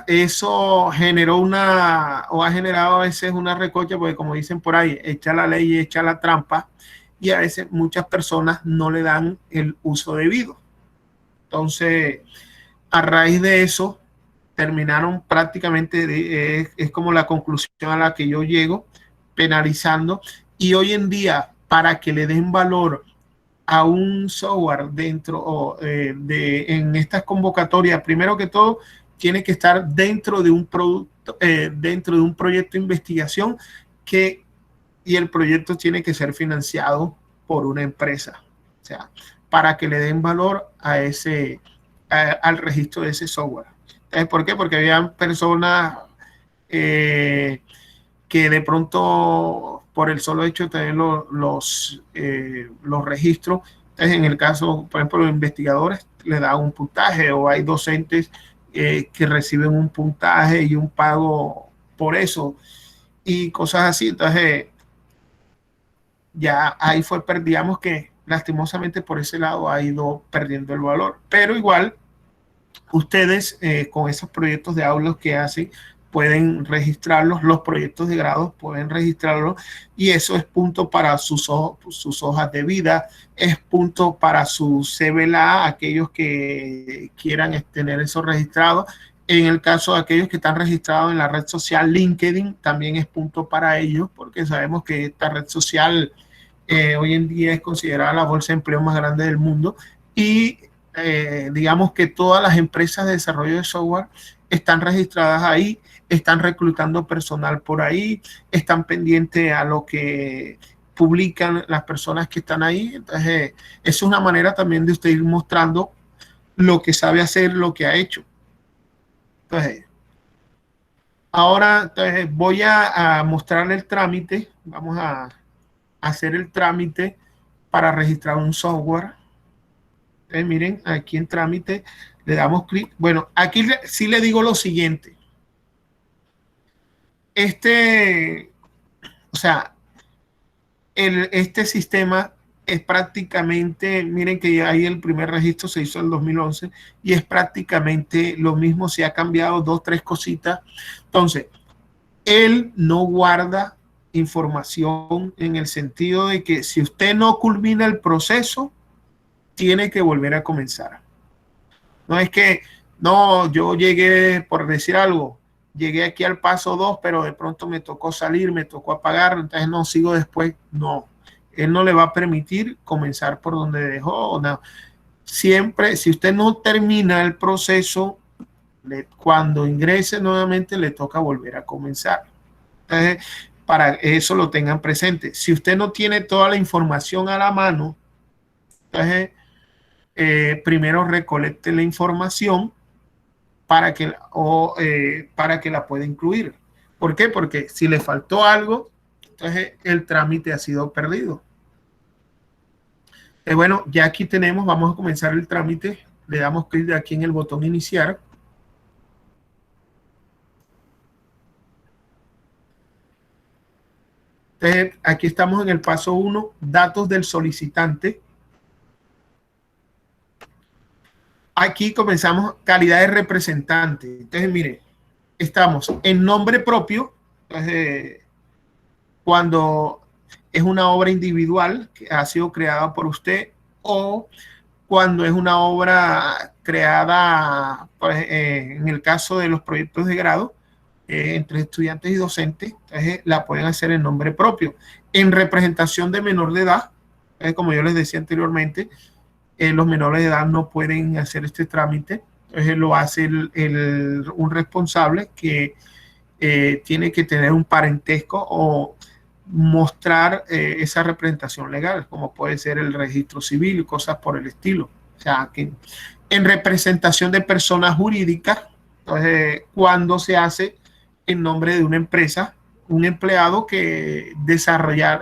eso generó o ha generado a veces una recocha, porque como dicen por ahí, echa la ley y echa la trampa, y a veces muchas personas no le dan el uso debido. Entonces, a raíz de eso, terminaron prácticamente, es como la conclusión a la que yo llego, penalizando. Y hoy en día, para que le den valor a un software dentro en estas convocatorias, primero que todo, tiene que estar dentro de un producto, dentro de un proyecto de investigación y el proyecto tiene que ser financiado por una empresa. O sea, para que le den valor al registro de ese software. ¿Por qué? Porque habían personas que de pronto, por el solo hecho de tener los registros, entonces en el caso, por ejemplo, los investigadores le dan un puntaje, o hay docentes que reciben un puntaje y un pago por eso, y cosas así. Entonces, ya ahí digamos que lastimosamente por ese lado ha ido perdiendo el valor, pero igual ustedes con esos proyectos de aulas que hacen pueden registrarlos, los proyectos de grado pueden registrarlos, y eso es punto para sus hojas de vida, es punto para su CBLA, aquellos que quieran tener eso registrado. En el caso de aquellos que están registrados en la red social LinkedIn, también es punto para ellos, porque sabemos que esta red social hoy en día es considerada la bolsa de empleo más grande del mundo, y digamos que todas las empresas de desarrollo de software están registradas ahí, están reclutando personal por ahí, están pendientes a lo que publican las personas que están ahí. Entonces, es una manera también de usted ir mostrando lo que sabe hacer, lo que ha hecho. Entonces, ahora voy a mostrarle el trámite. Vamos a hacer el trámite para registrar un software. Miren, aquí en trámite le damos clic. Bueno, aquí sí le digo lo siguiente. O sea, este sistema es prácticamente, miren que ahí el primer registro se hizo en el 2011 y es prácticamente lo mismo, se ha cambiado 2-3 cositas. Entonces, él no guarda información en el sentido de que si usted no culmina el proceso, tiene que volver a comenzar. No es que, no, yo llegué, por decir algo, llegué aquí al paso 2, pero de pronto me tocó salir, me tocó apagar, entonces no sigo después. No, él no le va a permitir comenzar por donde dejó. No. Siempre, si usted no termina el proceso, cuando ingrese nuevamente le toca volver a comenzar. Entonces, para eso lo tengan presente. Si usted no tiene toda la información a la mano, entonces primero recolecte la información para que la pueda incluir. ¿Por qué? Porque si le faltó algo, entonces el trámite ha sido perdido. Bueno, ya aquí tenemos, vamos a comenzar el trámite. Le damos clic aquí en el botón iniciar. Entonces, aquí estamos en el paso 1, datos del solicitante. Aquí comenzamos calidad de representante. Entonces, mire, estamos en nombre propio. Entonces, cuando es una obra individual que ha sido creada por usted, o cuando es una obra creada, en el caso de los proyectos de grado, entre estudiantes y docentes, entonces la pueden hacer en nombre propio. En representación de menor de edad, como yo les decía anteriormente, los menores de edad no pueden hacer este trámite, entonces lo hace un responsable que tiene que tener un parentesco o mostrar esa representación legal, como puede ser el registro civil y cosas por el estilo. O sea, que en representación de personas jurídicas, entonces, cuando se hace en nombre de una empresa, un empleado que desarrollar,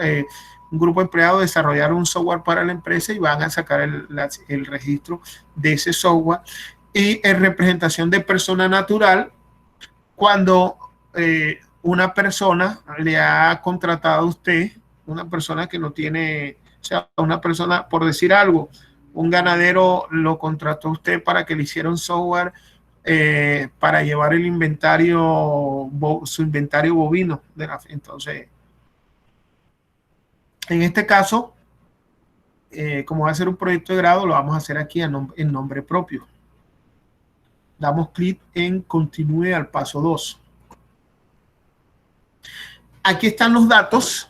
un grupo de empleados desarrollar un software para la empresa y van a sacar el registro de ese software. Y en representación de persona natural, cuando una persona le ha contratado a usted, una persona que no tiene, o sea, una persona, por decir algo, un ganadero lo contrató a usted para que le hiciera un software para llevar el inventario, su inventario bovino. Entonces, en este caso, como va a ser un proyecto de grado, lo vamos a hacer aquí en nombre propio. Damos clic en continúe al paso 2. Aquí están los datos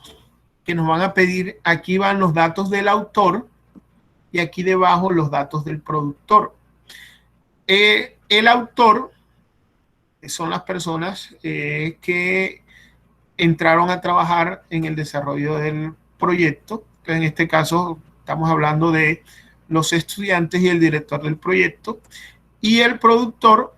que nos van a pedir. Aquí van los datos del autor y aquí debajo los datos del productor. El autor son las personas que entraron a trabajar en el desarrollo del proyecto. Entonces, en este caso estamos hablando de los estudiantes y el director del proyecto. Y el productor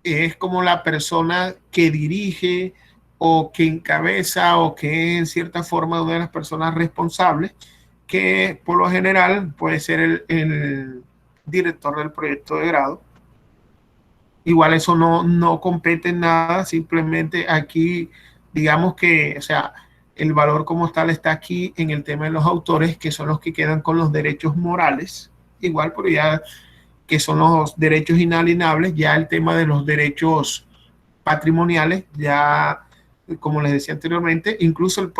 es como la persona que dirige o que encabeza o que es en cierta forma una de las personas responsables, que por lo general puede ser el director del proyecto de grado. Igual eso no compete en nada, simplemente aquí digamos que, o sea, el valor como tal está aquí en el tema de los autores, que son los que quedan con los derechos morales, igual, pero ya que son los derechos inalienables, ya el tema de los derechos patrimoniales, ya como les decía anteriormente, incluso el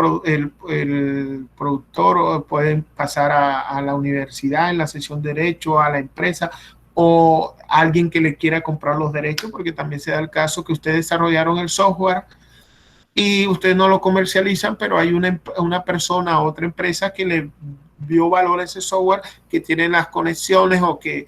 productor puede pasar a la universidad en la sección de derecho, a la empresa o alguien que le quiera comprar los derechos, porque también se da el caso que ustedes desarrollaron el software y ustedes no lo comercializan, pero hay una persona, otra empresa que le dio valor a ese software, que tiene las conexiones o que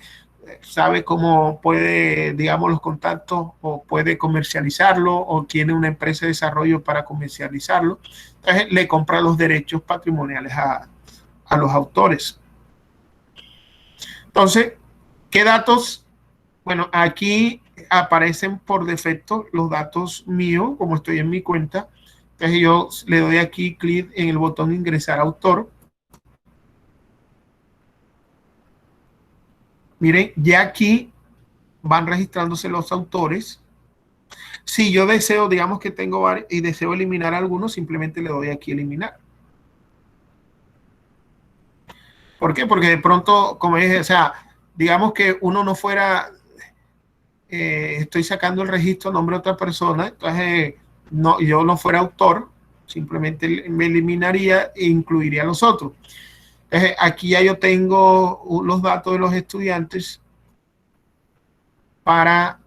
sabe cómo puede, digamos, los contactos o puede comercializarlo o tiene una empresa de desarrollo para comercializarlo. Entonces le compra los derechos patrimoniales a los autores. Entonces, ¿qué datos? Bueno, aquí aparecen por defecto los datos míos, como estoy en mi cuenta. Entonces yo le doy aquí clic en el botón ingresar autor. Miren, ya aquí van registrándose los autores. Si yo deseo, digamos que tengo varios y deseo eliminar algunos, simplemente le doy aquí eliminar. ¿Por qué? Porque de pronto, como dije, o sea, digamos que uno no fuera, estoy sacando el registro a nombre de otra persona, entonces yo no fuera autor, simplemente me eliminaría e incluiría a los otros. Entonces, aquí ya yo tengo los datos de los estudiantes para,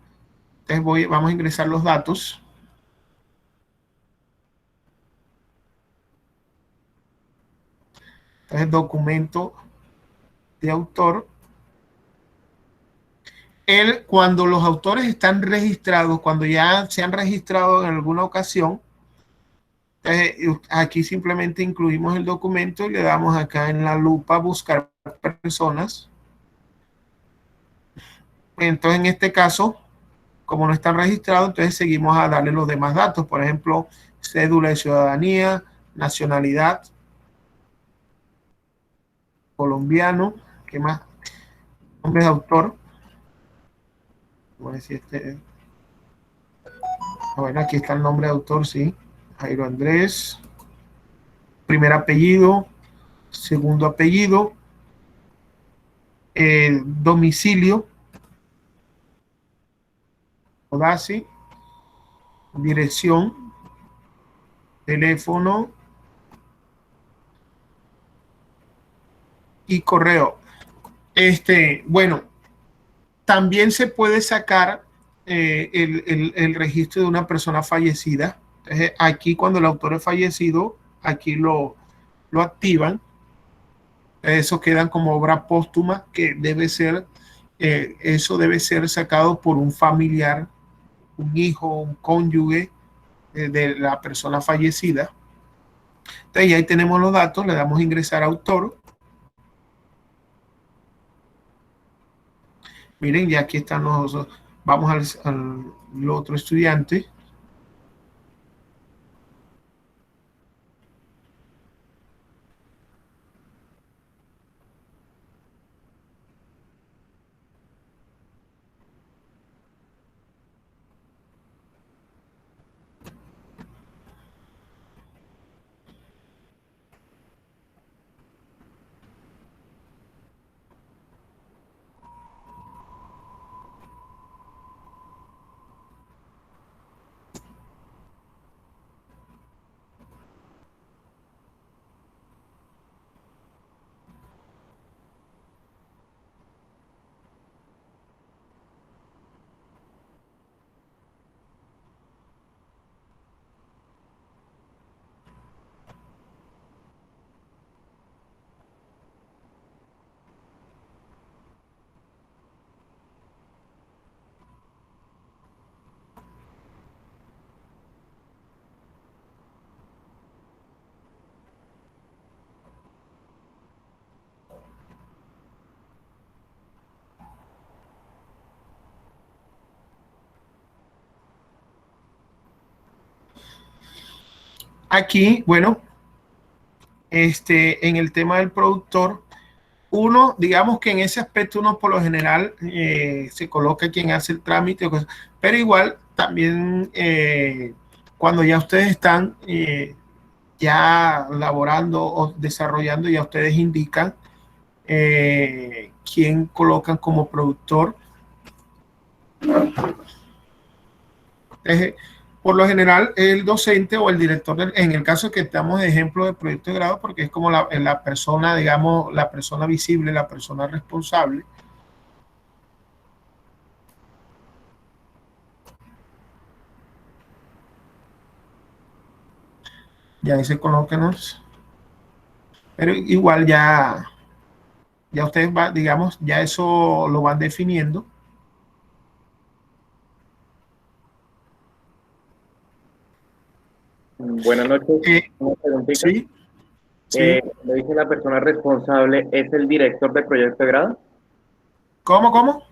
entonces vamos a ingresar los datos. Entonces, documento de autor. Cuando los autores están registrados, cuando ya se han registrado en alguna ocasión, aquí simplemente incluimos el documento y le damos acá en la lupa buscar personas. Entonces, en este caso, como no están registrados, entonces seguimos a darle los demás datos. Por ejemplo, cédula de ciudadanía, nacionalidad, colombiano, ¿qué más? Nombre de autor. Voy a decir bueno, aquí está el nombre de autor, sí. Jairo Andrés. Primer apellido, segundo apellido, domicilio, Odasi, dirección, teléfono y correo. Bueno, también se puede sacar el registro de una persona fallecida. Entonces, aquí cuando el autor es fallecido, aquí lo activan. Eso quedan como obra póstuma que debe ser, eso debe ser sacado por un familiar, un hijo, un cónyuge de la persona fallecida. Entonces, ahí tenemos los datos, le damos ingresar autor. Miren, ya aquí están los, vamos al otro estudiante. Aquí, bueno, en el tema del productor, uno, digamos que en ese aspecto uno por lo general se coloca quien hace el trámite, pero igual también cuando ya ustedes están ya laborando o desarrollando, ya ustedes indican quién colocan como productor. Por lo general, el docente o el director, en el caso que estamos de ejemplo de proyecto de grado, porque es como la persona, digamos, la persona visible, la persona responsable. Ya ahí se colocan, pero igual ya ustedes digamos, ya eso lo van definiendo. Buenas noches. Una preguntita. Sí, sí. Me dice la persona responsable, ¿es el director del proyecto de grado? ¿Cómo?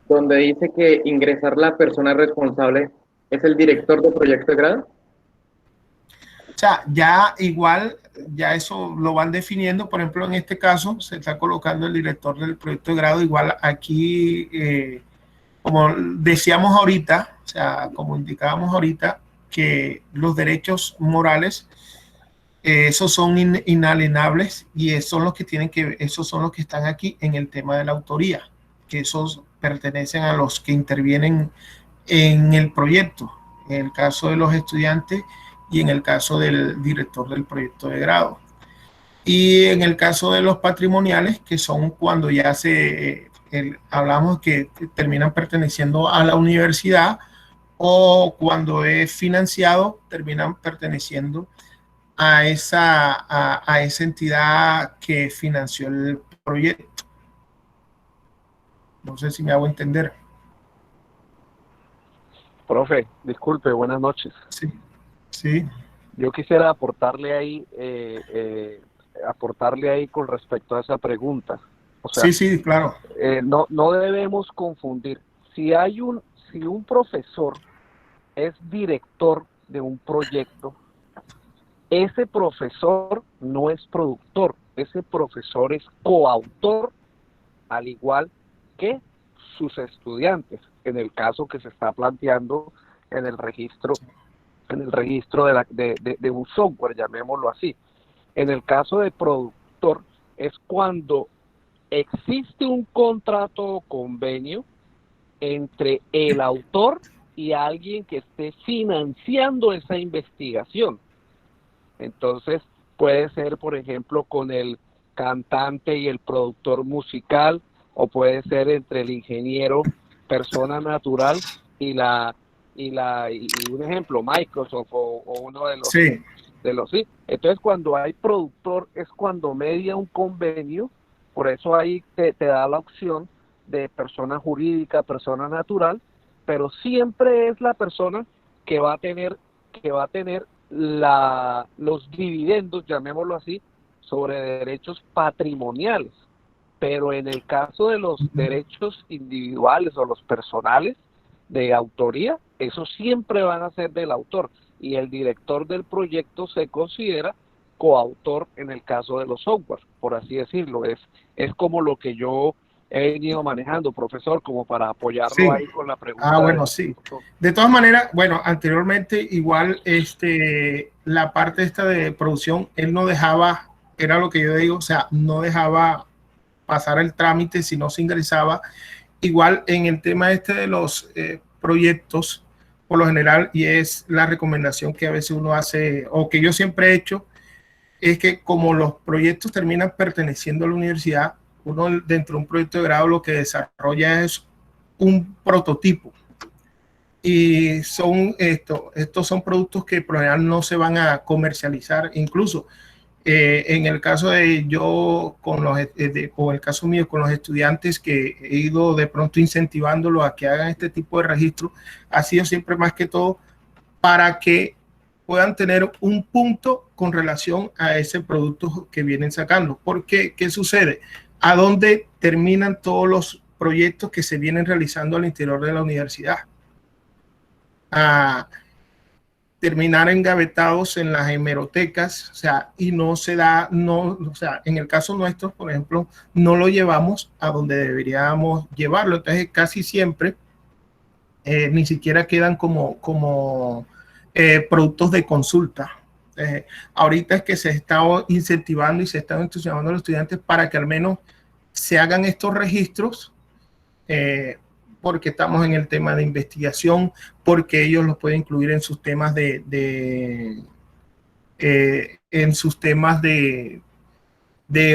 Donde dice que ingresar la persona responsable, ¿es el director del proyecto de grado? O sea, ya igual, ya eso lo van definiendo. Por ejemplo, en este caso se está colocando el director del proyecto de grado. Igual aquí, como decíamos ahorita, o sea, como indicábamos ahorita, que los derechos morales, esos son inalienables y esos son los que esos son los que están aquí en el tema de la autoría, que esos pertenecen a los que intervienen en el proyecto, en el caso de los estudiantes y en el caso del director del proyecto de grado. Y en el caso de los patrimoniales, que son cuando ya hablamos que terminan perteneciendo a la universidad, o cuando es financiado, terminan perteneciendo a esa entidad que financió el proyecto. No sé si me hago entender. Profe, disculpe, buenas noches. Sí, sí. Yo quisiera aportarle ahí con respecto a esa pregunta. O sea, Sí, claro. No debemos confundir. Si un profesor es director de un proyecto, ese profesor no es productor, ese profesor es coautor, al igual que sus estudiantes, en el caso que se está planteando en el registro de un software, llamémoslo así. En el caso de productor es cuando existe un contrato o convenio entre el autor y alguien que esté financiando esa investigación. Entonces puede ser, por ejemplo, con el cantante y el productor musical, o puede ser entre el ingeniero, persona natural, y un ejemplo, Microsoft o uno de los sí. Entonces, cuando hay productor es cuando media un convenio, por eso ahí te da la opción de persona jurídica, persona natural, pero siempre es la persona que va a tener que va a tener los dividendos, llamémoslo así, sobre derechos patrimoniales. Pero en el caso de los derechos individuales o los personales de autoría, esos siempre van a ser del autor, y el director del proyecto se considera coautor en el caso de los software, por así decirlo. Es como lo que yo he venido manejando, profesor, como para apoyarlo Sí. ahí con la pregunta. Bueno, sí. De todas maneras, bueno, anteriormente igual la parte esta de producción, él no dejaba, era lo que yo digo, o sea, no dejaba pasar el trámite si no se ingresaba. Igual en el tema de los proyectos, por lo general, y es la recomendación que a veces uno hace, o que yo siempre he hecho, es que como los proyectos terminan perteneciendo a la universidad, uno dentro de un proyecto de grado lo que desarrolla es un prototipo. Y estos son productos que por lo general no se van a comercializar. Incluso en el caso de yo, o el caso mío con los estudiantes que he ido de pronto incentivándolos a que hagan este tipo de registro, ha sido siempre más que todo para que puedan tener un punto con relación a ese producto que vienen sacando. Porque, ¿qué sucede? ¿A dónde terminan todos los proyectos que se vienen realizando al interior de la universidad? A terminar engavetados en las hemerotecas, o sea, y no se da, no, o sea, en el caso nuestro, por ejemplo, no lo llevamos a donde deberíamos llevarlo. Entonces, casi siempre ni siquiera quedan como productos de consulta. Ahorita es que se está incentivando y se está entusiasmando a los estudiantes para que al menos se hagan estos registros, porque estamos en el tema de investigación, porque ellos los pueden incluir en sus temas de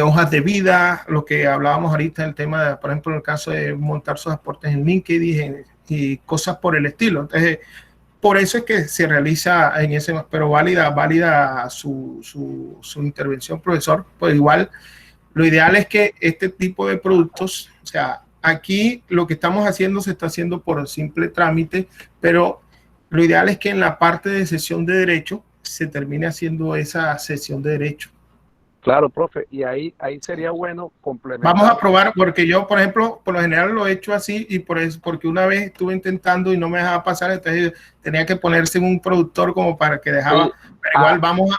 hojas de vida, lo que hablábamos ahorita, el tema, por ejemplo, en el caso de montar sus aportes en LinkedIn y cosas por el estilo. Entonces, por eso es que se realiza en ese, pero válida su intervención, profesor. Pues igual, lo ideal es que este tipo de productos, o sea, aquí lo que estamos haciendo se está haciendo por simple trámite, pero lo ideal es que en la parte de sesión de derecho se termine haciendo esa sesión de derecho. Claro, profe, y ahí sería bueno complementar. Vamos a probar, porque yo, por ejemplo, por lo general lo he hecho así, y por eso, porque una vez estuve intentando y no me dejaba pasar, entonces tenía que ponerse un productor como para que dejaba, sí. Pero igual vamos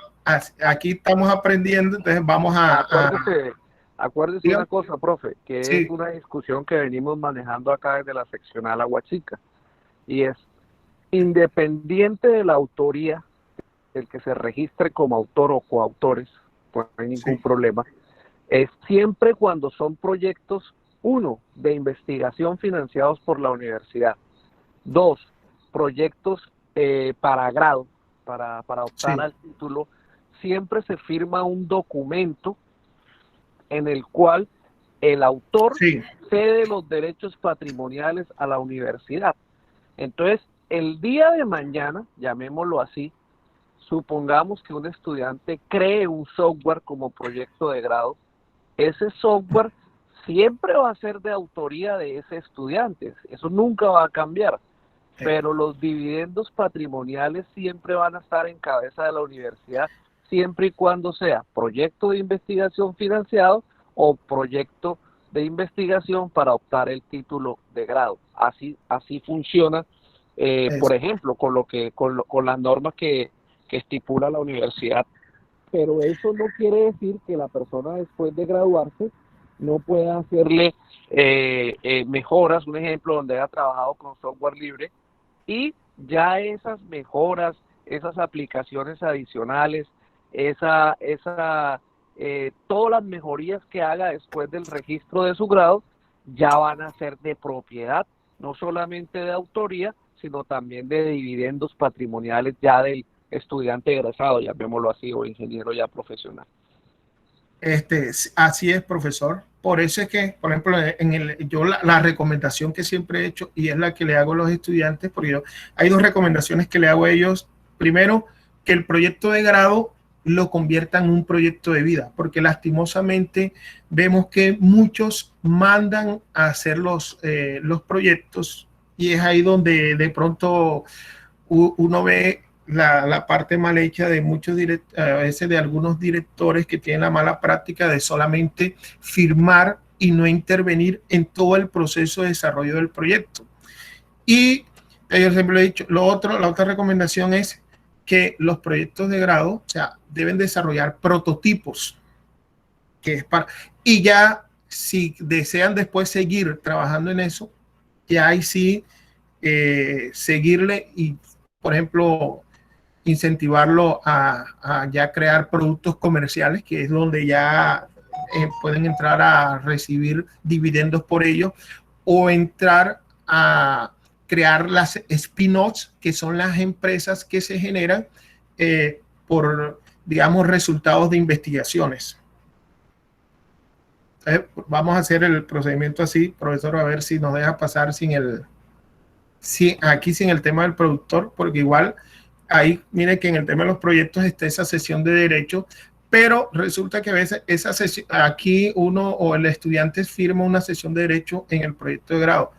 aquí estamos aprendiendo, entonces vamos Acuérdese una cosa, profe, que sí, es una discusión que venimos manejando acá desde la seccional Aguachica, y es, independiente de la autoría, el que se registre como autor o coautores, pues no hay ningún problema, es siempre cuando son proyectos, 1, de investigación financiados por la universidad, 2, proyectos para grado, para optar al título, siempre se firma un documento en el cual el autor cede los derechos patrimoniales a la universidad. Entonces, el día de mañana, llamémoslo así, supongamos que un estudiante cree un software como proyecto de grado, ese software siempre va a ser de autoría de ese estudiante, eso nunca va a cambiar, pero los dividendos patrimoniales siempre van a estar en cabeza de la universidad, siempre y cuando sea proyecto de investigación financiado o proyecto de investigación para optar el título de grado. Así funciona, por ejemplo, con las normas que estipula la universidad. Pero eso no quiere decir que la persona después de graduarse no pueda hacerle mejoras, un ejemplo donde haya trabajado con software libre, y ya esas mejoras, esas aplicaciones adicionales, todas las mejorías que haga después del registro de su grado ya van a ser de propiedad, no solamente de autoría, sino también de dividendos patrimoniales ya del estudiante egresado, llamémoslo así, o ingeniero ya profesional. Así es, profesor. Por eso es que, por ejemplo, yo la recomendación que siempre he hecho, y es la que le hago a los estudiantes, porque hay 2 recomendaciones que le hago a ellos. Primero, que el proyecto de grado lo conviertan en un proyecto de vida, porque lastimosamente vemos que muchos mandan a hacer los proyectos, y es ahí donde de pronto uno ve la parte mal hecha de muchos a veces de algunos directores que tienen la mala práctica de solamente firmar y no intervenir en todo el proceso de desarrollo del proyecto. Y yo siempre lo he dicho, la otra recomendación es que los proyectos de grado, o sea, deben desarrollar prototipos, que es para, y ya si desean después seguir trabajando en eso, ya ahí sí seguirle y, por ejemplo, incentivarlo a ya crear productos comerciales, que es donde ya pueden entrar a recibir dividendos por ello, o entrar a crear las spin-offs, que son las empresas que se generan por, digamos, resultados de investigaciones. Vamos a hacer el procedimiento así, profesor, a ver si nos deja pasar sin el tema del productor, porque igual ahí, mire que en el tema de los proyectos está esa sesión de derecho, pero resulta que a veces esa sesión, aquí uno o el estudiante firma una sesión de derecho en el proyecto de grado,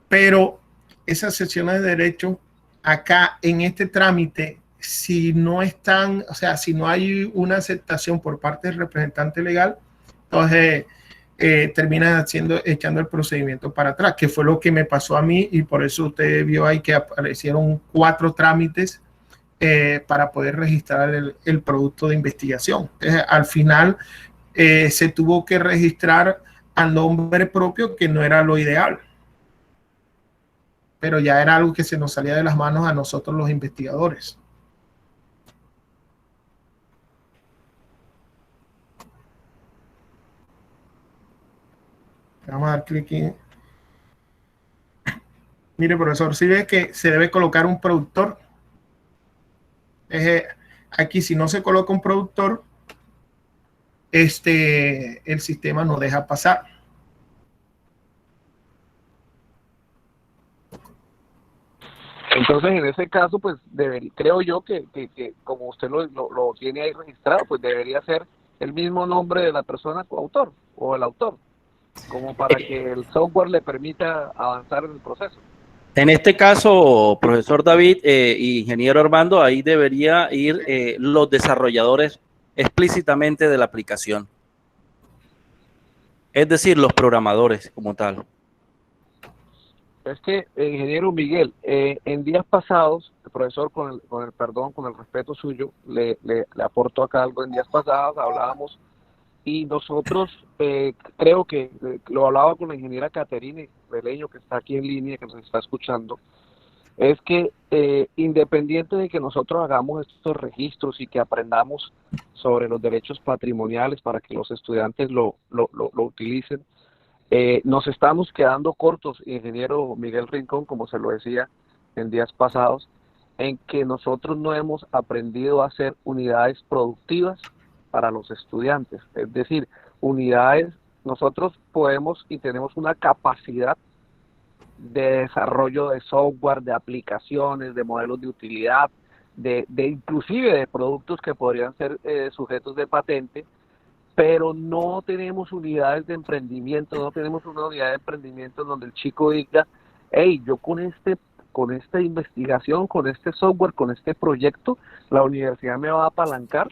pero esas sesiones de derecho acá en este trámite, si no están, o sea, si no hay una aceptación por parte del representante legal, entonces termina echando el procedimiento para atrás, que fue lo que me pasó a mí, y por eso usted vio ahí que aparecieron 4 trámites para poder registrar el producto de investigación. Entonces, al final se tuvo que registrar a nombre propio, que no era lo ideal, pero ya era algo que se nos salía de las manos a nosotros los investigadores. Vamos a dar clic en... Mire, profesor, si ve que se debe colocar un productor. Aquí, si no se coloca un productor, el sistema no deja pasar. Entonces, en ese caso, pues creo yo que como usted lo tiene ahí registrado, pues debería ser el mismo nombre de la persona coautor o el autor, como para que el software le permita avanzar en el proceso. En este caso, profesor David, ingeniero Armando, ahí debería ir los desarrolladores explícitamente de la aplicación. Es decir, los programadores como tal. Es que, ingeniero Miguel, en días pasados, el profesor, con el perdón, con el respeto suyo, le aportó acá algo. En días pasados hablábamos y nosotros, creo que lo hablaba con la ingeniera Caterine Beleño, que está aquí en línea, que nos está escuchando, es que independiente de que nosotros hagamos estos registros y que aprendamos sobre los derechos patrimoniales para que los estudiantes lo utilicen, nos estamos quedando cortos, ingeniero Miguel Rincón, como se lo decía en días pasados, en que nosotros no hemos aprendido a hacer unidades productivas para los estudiantes. Es decir, unidades, nosotros podemos y tenemos una capacidad de desarrollo de software, de aplicaciones, de modelos de utilidad, de inclusive de productos que podrían ser sujetos de patente, pero no tenemos unidades de emprendimiento, no tenemos una unidad de emprendimiento donde el chico diga, hey, yo con esta investigación, con este software, con este proyecto, la universidad me va a apalancar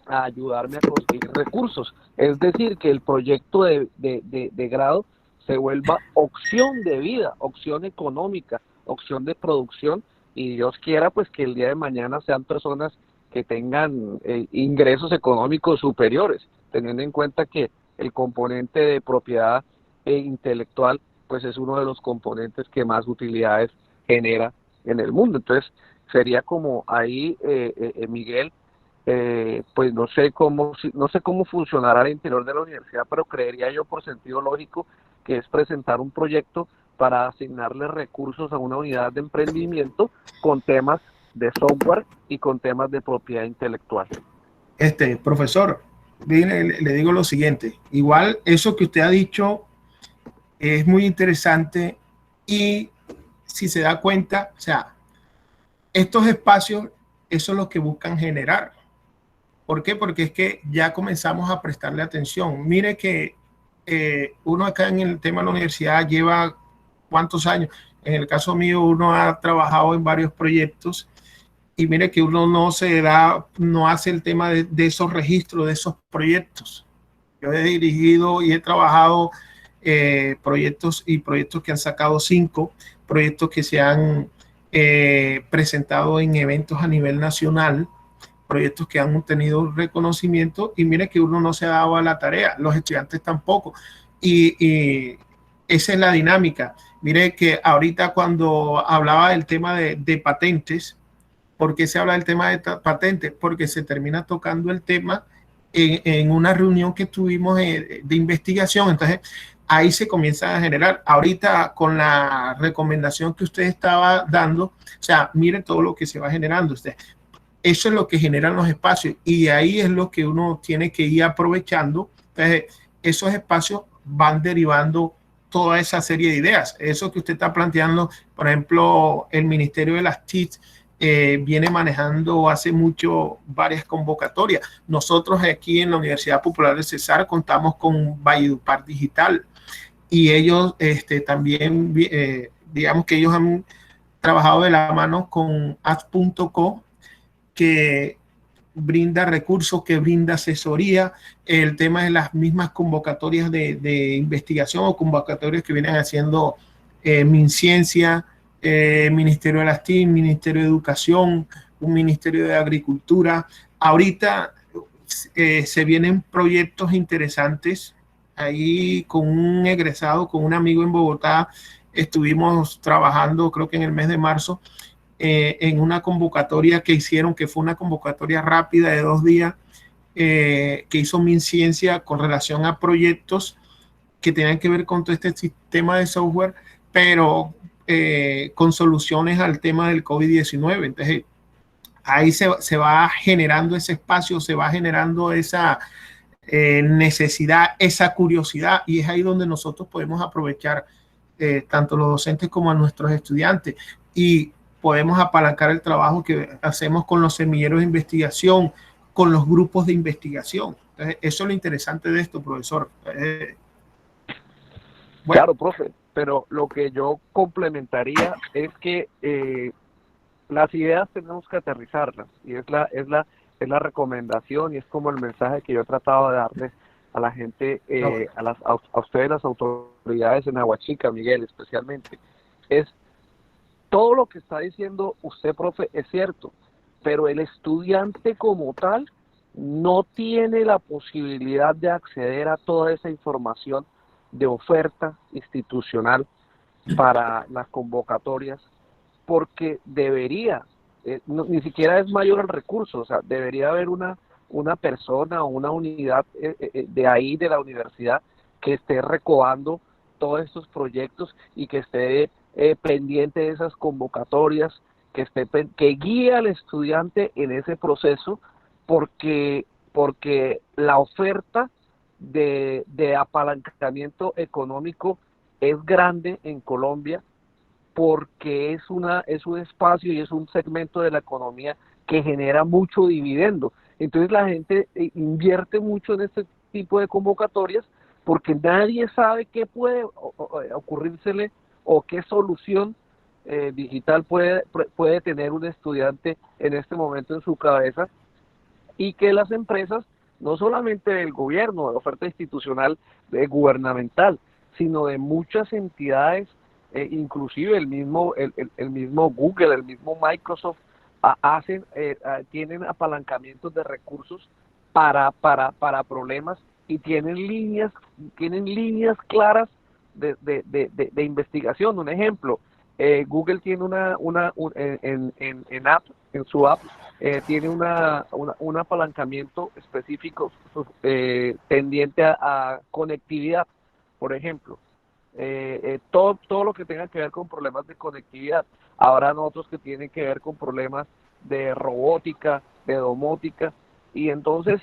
a ayudarme a conseguir recursos. Es decir, que el proyecto de grado se vuelva opción de vida, opción económica, opción de producción, y Dios quiera pues que el día de mañana sean personas que tengan ingresos económicos superiores, teniendo en cuenta que el componente de propiedad intelectual pues es uno de los componentes que más utilidades genera en el mundo. Entonces sería como ahí, Miguel, pues no sé cómo funcionará al interior de la universidad, pero creería yo por sentido lógico que es presentar un proyecto para asignarle recursos a una unidad de emprendimiento con temas de software y con temas de propiedad intelectual. Profesor, le digo lo siguiente, igual eso que usted ha dicho es muy interesante, y si se da cuenta, o sea, estos espacios, eso es lo que buscan generar. ¿Por qué? Porque es que ya comenzamos a prestarle atención. Mire que uno acá en el tema de la universidad lleva ¿cuántos años? En el caso mío, uno ha trabajado en varios proyectos y mire que uno no hace el tema de esos registros, de esos proyectos. Yo he dirigido y he trabajado proyectos que han sacado 5, proyectos que se han presentado en eventos a nivel nacional, proyectos que han tenido reconocimiento, y mire que uno no se ha dado a la tarea, los estudiantes tampoco, y esa es la dinámica. Mire que ahorita cuando hablaba del tema de patentes, ¿por qué se habla del tema de patentes? Porque se termina tocando el tema en una reunión que tuvimos de investigación. Entonces, ahí se comienza a generar. Ahorita, con la recomendación que usted estaba dando, o sea, mire todo lo que se va generando. Usted, eso es lo que generan los espacios, y ahí es lo que uno tiene que ir aprovechando. Entonces, esos espacios van derivando toda esa serie de ideas. Eso que usted está planteando, por ejemplo, el Ministerio de las TIC viene manejando hace mucho varias convocatorias. Nosotros aquí en la Universidad Popular del Cesar contamos con Valledupar Digital, y ellos también, digamos que ellos han trabajado de la mano con ads.co, que brinda recursos, que brinda asesoría. El tema de las mismas convocatorias de investigación, o convocatorias que vienen haciendo MinCiencia, Ministerio de las TIC, Ministerio de Educación, un Ministerio de Agricultura. Ahorita se vienen proyectos interesantes. Ahí con un egresado, con un amigo en Bogotá, estuvimos trabajando, creo que en el mes de marzo, en una convocatoria que hicieron, que fue una convocatoria rápida de 2 días, que hizo MinCiencia con relación a proyectos que tenían que ver con todo este sistema de software, pero con soluciones al tema del COVID-19. Entonces, ahí se va generando ese espacio, se va generando esa necesidad, esa curiosidad, y es ahí donde nosotros podemos aprovechar, tanto los docentes como a nuestros estudiantes, y podemos apalancar el trabajo que hacemos con los semilleros de investigación, con los grupos de investigación. Entonces, eso es lo interesante de esto, profesor. Bueno. Claro, profe, pero lo que yo complementaría es que las ideas tenemos que aterrizarlas, y es la recomendación, y es como el mensaje que yo he tratado de darles a la gente, a ustedes, las autoridades en Aguachica, Miguel, especialmente. Es todo lo que está diciendo usted, profe, es cierto, pero el estudiante como tal no tiene la posibilidad de acceder a toda esa información de oferta institucional para las convocatorias, porque debería, ni siquiera es mayor el recurso, o sea, debería haber una persona o una unidad de ahí, de la universidad, que esté recabando todos estos proyectos y que esté pendiente de esas convocatorias, que guíe al estudiante en ese proceso, porque la oferta de apalancamiento económico es grande en Colombia, porque es un espacio y es un segmento de la economía que genera mucho dividendo. Entonces la gente invierte mucho en este tipo de convocatorias, porque nadie sabe qué puede ocurrírsele o qué solución digital puede tener un estudiante en este momento en su cabeza, y que las empresas, no solamente del gobierno, de oferta institucional, gubernamental, sino de muchas entidades, inclusive el mismo Google, el mismo Microsoft, tienen apalancamientos de recursos para problemas, y tienen líneas claras de investigación. Un ejemplo, Google tiene en su app tiene un apalancamiento específico tendiente a conectividad, por ejemplo. Todo lo que tenga que ver con problemas de conectividad. Habrán otros que tienen que ver con problemas de robótica, de domótica, y entonces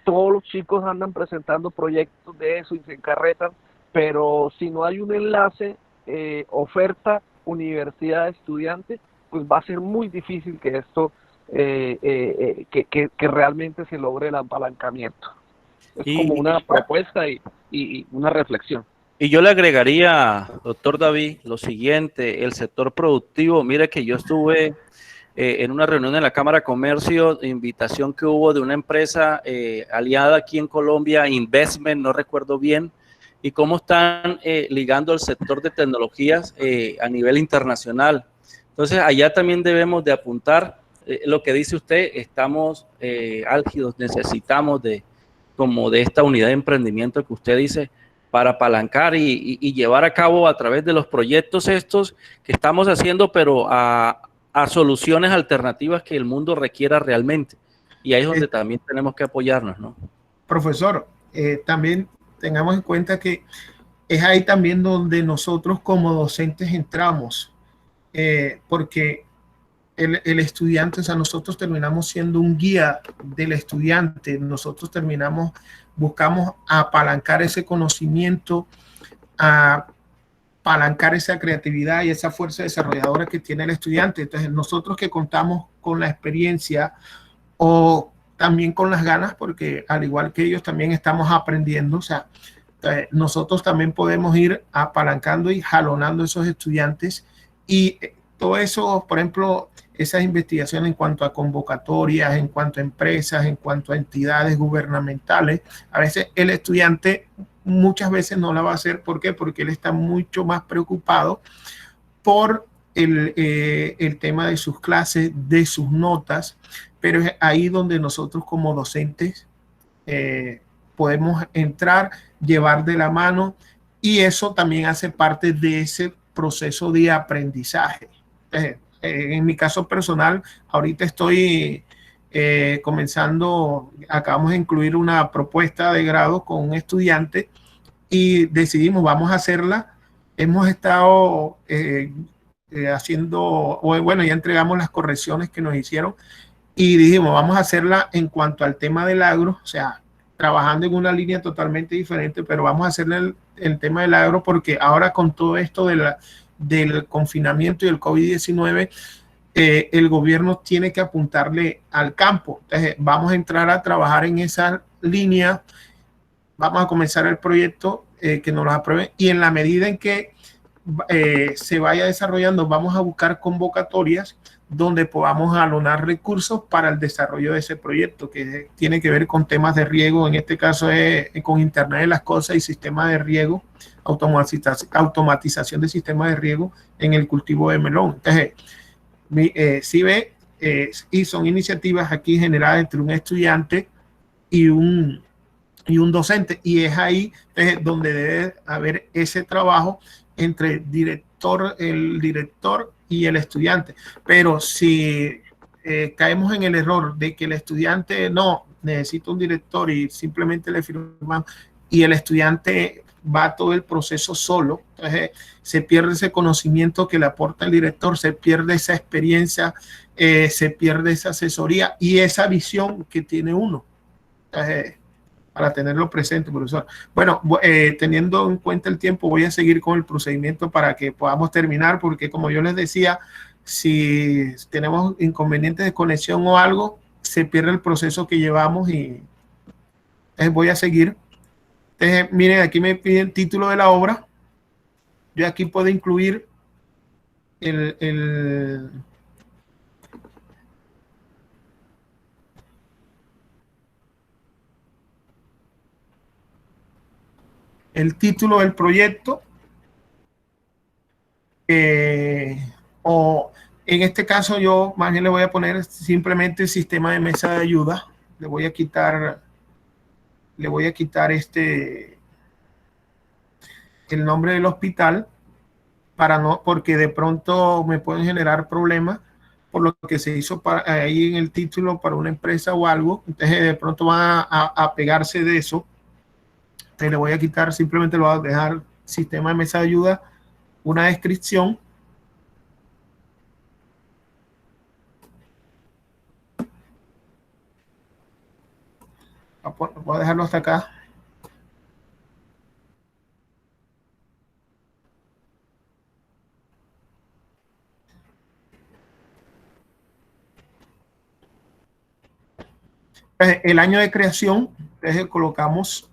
todos los chicos andan presentando proyectos de eso y se encarretan, pero si no hay un enlace oferta universidad estudiante, pues va a ser muy difícil que esto que realmente se logre el apalancamiento. Es como una propuesta y una reflexión. Y yo le agregaría, doctor David, lo siguiente: el sector productivo. Mire que yo estuve en una reunión de la Cámara de Comercio, invitación que hubo de una empresa aliada aquí en Colombia, Investment, no recuerdo bien, y cómo están ligando el sector de tecnologías a nivel internacional. Entonces, allá también debemos de apuntar lo que dice usted, estamos álgidos, necesitamos como de esta unidad de emprendimiento que usted dice, para apalancar y llevar a cabo a través de los proyectos estos que estamos haciendo, pero a soluciones alternativas que el mundo requiera realmente. Y ahí es donde también tenemos que apoyarnos, ¿no? Profesor, también tengamos en cuenta que es ahí también donde nosotros como docentes entramos, porque el estudiante, o sea, nosotros terminamos siendo un guía del estudiante, nosotros buscamos apalancar ese conocimiento, apalancar esa creatividad y esa fuerza desarrolladora que tiene el estudiante. Entonces, nosotros que contamos con la experiencia o también con las ganas, porque al igual que ellos también estamos aprendiendo, o sea, nosotros también podemos ir apalancando y jalonando a esos estudiantes y todo eso, por ejemplo, esas investigaciones en cuanto a convocatorias, en cuanto a empresas, en cuanto a entidades gubernamentales, a veces el estudiante muchas veces no la va a hacer. ¿Por qué? Porque él está mucho más preocupado por el tema de sus clases, de sus notas, pero es ahí donde nosotros como docentes podemos entrar, llevar de la mano, y eso también hace parte de ese proceso de aprendizaje. En mi caso personal, ahorita estoy comenzando, acabamos de incluir una propuesta de grado con un estudiante y decidimos, vamos a hacerla. Hemos estado haciendo, bueno, ya entregamos las correcciones que nos hicieron y dijimos, vamos a hacerla en cuanto al tema del agro, o sea, trabajando en una línea totalmente diferente, pero vamos a hacerle el tema del agro porque ahora con todo esto del confinamiento y el COVID-19, el gobierno tiene que apuntarle al campo. Entonces, vamos a entrar a trabajar en esa línea, vamos a comenzar el proyecto que nos lo aprueben y en la medida en que se vaya desarrollando, vamos a buscar convocatorias donde podamos alonar recursos para el desarrollo de ese proyecto que tiene que ver con temas de riego, en este caso con Internet de las Cosas y sistemas de riego, automatización de sistemas de riego en el cultivo de melón. Entonces, si ve, y son iniciativas aquí generadas entre un estudiante y un docente, y es ahí donde debe haber ese trabajo entre el director y el estudiante. Pero si caemos en el error de que el estudiante no necesita un director y simplemente le firmamos y el estudiante va todo el proceso solo, entonces se pierde ese conocimiento que le aporta el director, se pierde esa experiencia, se pierde esa asesoría y esa visión que tiene uno. Entonces, para tenerlo presente, profesor. Bueno, teniendo en cuenta el tiempo, voy a seguir con el procedimiento para que podamos terminar, porque como yo les decía, si tenemos inconvenientes de conexión o algo, se pierde el proceso que llevamos y voy a seguir. Entonces, miren, aquí me piden título de la obra. Yo aquí puedo incluir el título del proyecto, o en este caso yo más bien le voy a poner simplemente sistema de mesa de ayuda. Le voy a quitar el nombre del hospital porque de pronto me pueden generar problemas por lo que se hizo ahí en el título para una empresa o algo. Entonces de pronto van a pegarse de eso. Entonces le voy a quitar, simplemente lo voy a dejar sistema de mesa de ayuda, una descripción. Voy a dejarlo hasta acá. El año de creación, entonces colocamos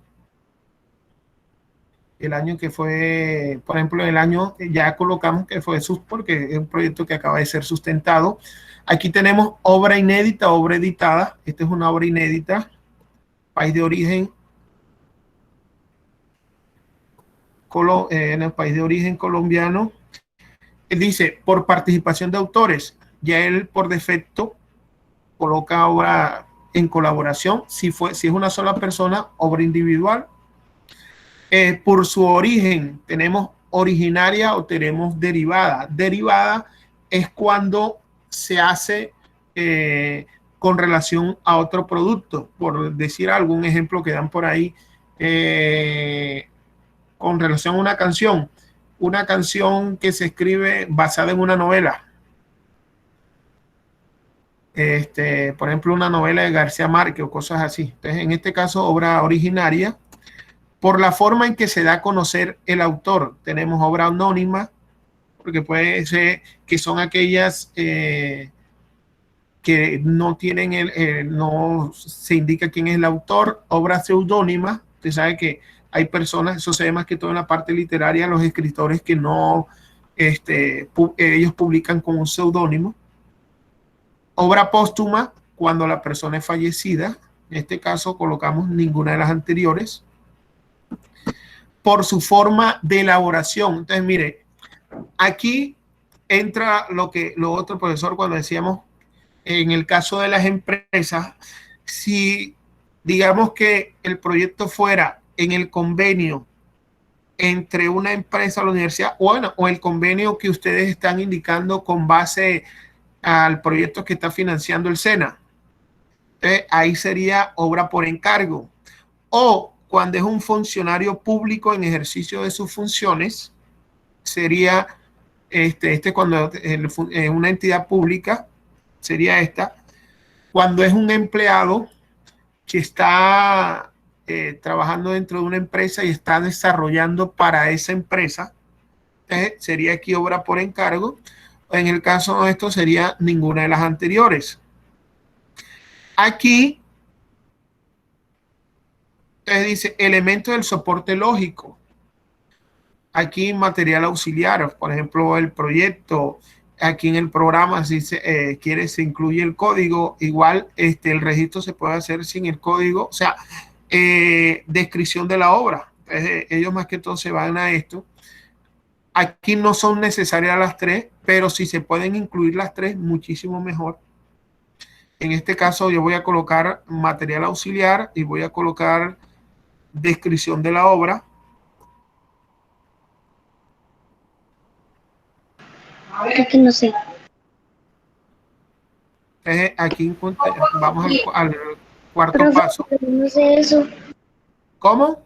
el año que fue, por ejemplo, el año ya colocamos que fue porque es un proyecto que acaba de ser sustentado. Aquí tenemos obra inédita, obra editada. Esta es una obra inédita, país de origen, en el país de origen colombiano. Él dice, por participación de autores, ya él por defecto coloca obra en colaboración, si es una sola persona, obra individual. Por su origen, tenemos originaria o tenemos derivada. Derivada es cuando se hace con relación a otro producto. Por decir algún ejemplo que dan por ahí, con relación a una canción que se escribe basada en una novela. Por ejemplo, una novela de García Márquez o cosas así. Entonces, en este caso, obra originaria. Por la forma en que se da a conocer el autor, tenemos obra anónima, porque puede ser que son aquellas que no tienen no se indica quién es el autor. Obra seudónima, usted sabe que hay personas, eso se ve más que todo en la parte literaria, los escritores que no, ellos publican con un seudónimo. Obra póstuma, cuando la persona es fallecida, en este caso colocamos ninguna de las anteriores. Por su forma de elaboración. Entonces, mire, aquí entra lo otro, profesor, cuando decíamos, en el caso de las empresas, si digamos que el proyecto fuera en el convenio entre una empresa o la universidad, o el convenio que ustedes están indicando con base al proyecto que está financiando el SENA, ahí sería obra por encargo. O cuando es un funcionario público en ejercicio de sus funciones, sería cuando es una entidad pública, sería esta. Cuando es un empleado que está trabajando dentro de una empresa y está desarrollando para esa empresa, sería aquí obra por encargo. En el caso de esto sería ninguna de las anteriores. Aquí dice elemento del soporte lógico. Aquí material auxiliar, por ejemplo, el proyecto, aquí en el programa, si se se incluye el código, igual el registro se puede hacer sin el código, o sea, descripción de la obra. Entonces, ellos más que todo se van a esto. Aquí no son necesarias las tres, pero si se pueden incluir las tres, muchísimo mejor. En este caso yo voy a colocar material auxiliar y voy a colocar descripción de la obra. Creo que no sé. Aquí vamos al cuarto Profe, paso. no sé eso. ¿Cómo?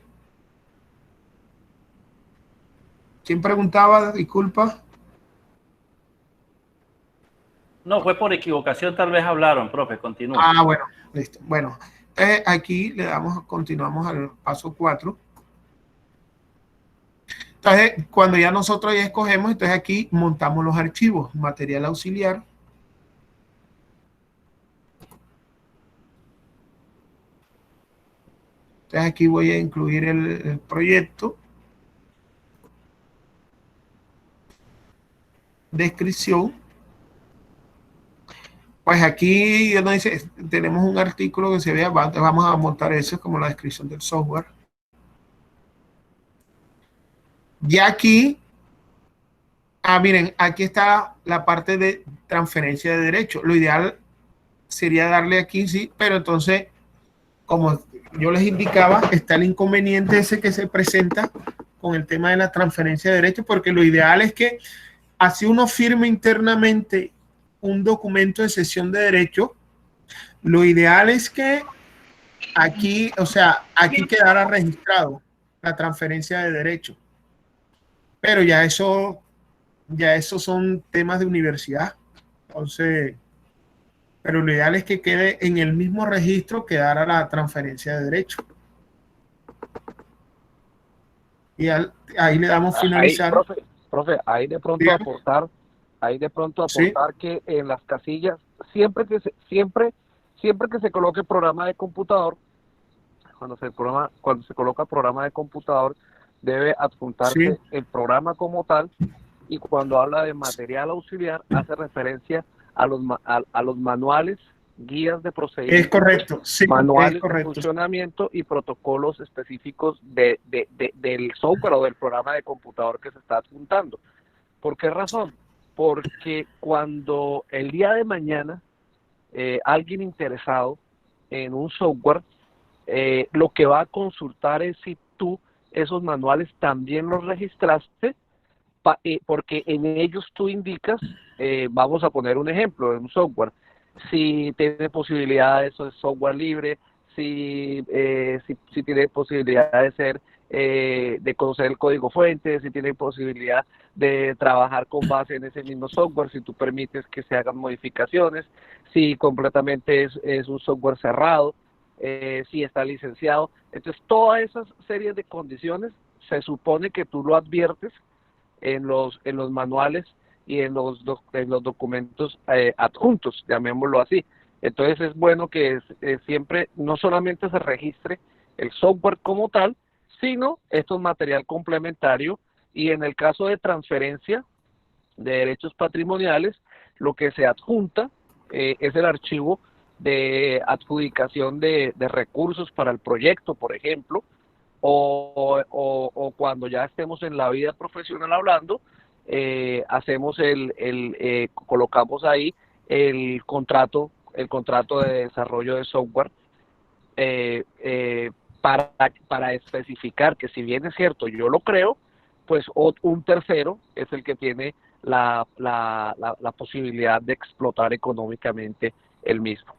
¿Quién preguntaba? Disculpa. No, fue por equivocación, tal vez hablaron, profe, continúe. Ah, bueno, listo. Bueno, aquí le damos, continuamos al paso 4. Entonces, cuando ya nosotros ya escogemos, entonces aquí montamos los archivos, material auxiliar. Entonces aquí voy a incluir el proyecto. Descripción. Pues aquí nos dice, tenemos un artículo que se vea, vamos a montar eso como la descripción del software. Ya aquí, miren, aquí está la parte de transferencia de derechos. Lo ideal sería darle aquí, sí, pero entonces, como yo les indicaba, está el inconveniente ese que se presenta con el tema de la transferencia de derechos, porque lo ideal es que así uno firme internamente un documento de cesión de derecho, lo ideal es que aquí, o sea, aquí quedara registrado la transferencia de derecho. Pero ya eso son temas de universidad. Entonces, pero lo ideal es que quede en el mismo registro, quedara la transferencia de derecho. Y ahí le damos finalizar. Profe, ahí de pronto aportar, ¿Sí? que en las casillas, siempre que se coloque programa de computador, cuando se coloca programa de computador, debe adjuntarse Sí. el programa como tal, y cuando habla de material auxiliar hace referencia a a los manuales, guías de Es procedimientos, correcto, sí, es manuales de correcto. funcionamiento y protocolos específicos del software o del programa de computador que se está adjuntando. ¿Por qué razón? Porque cuando el día de mañana alguien interesado en un software, lo que va a consultar es si tú esos manuales también los registraste, porque en ellos tú indicas, vamos a poner un ejemplo, en un software, si tiene posibilidades de software libre, si tiene posibilidad de ser, de conocer el código fuente, si tiene posibilidad de trabajar con base en ese mismo software, si tú permites que se hagan modificaciones, si completamente es un software cerrado, si está licenciado. Entonces, todas esas series de condiciones se supone que tú lo adviertes en los manuales y en los documentos adjuntos, llamémoslo así. Entonces es bueno que siempre no solamente se registre el software como tal, sino esto es material complementario, y en el caso de transferencia de derechos patrimoniales, lo que se adjunta es el archivo de adjudicación de recursos para el proyecto, por ejemplo, o cuando ya estemos en la vida profesional hablando, hacemos colocamos ahí el contrato de desarrollo de software, eh, eh, para especificar que, si bien es cierto, yo lo creo, pues un tercero es el que tiene la posibilidad de explotar económicamente el mismo.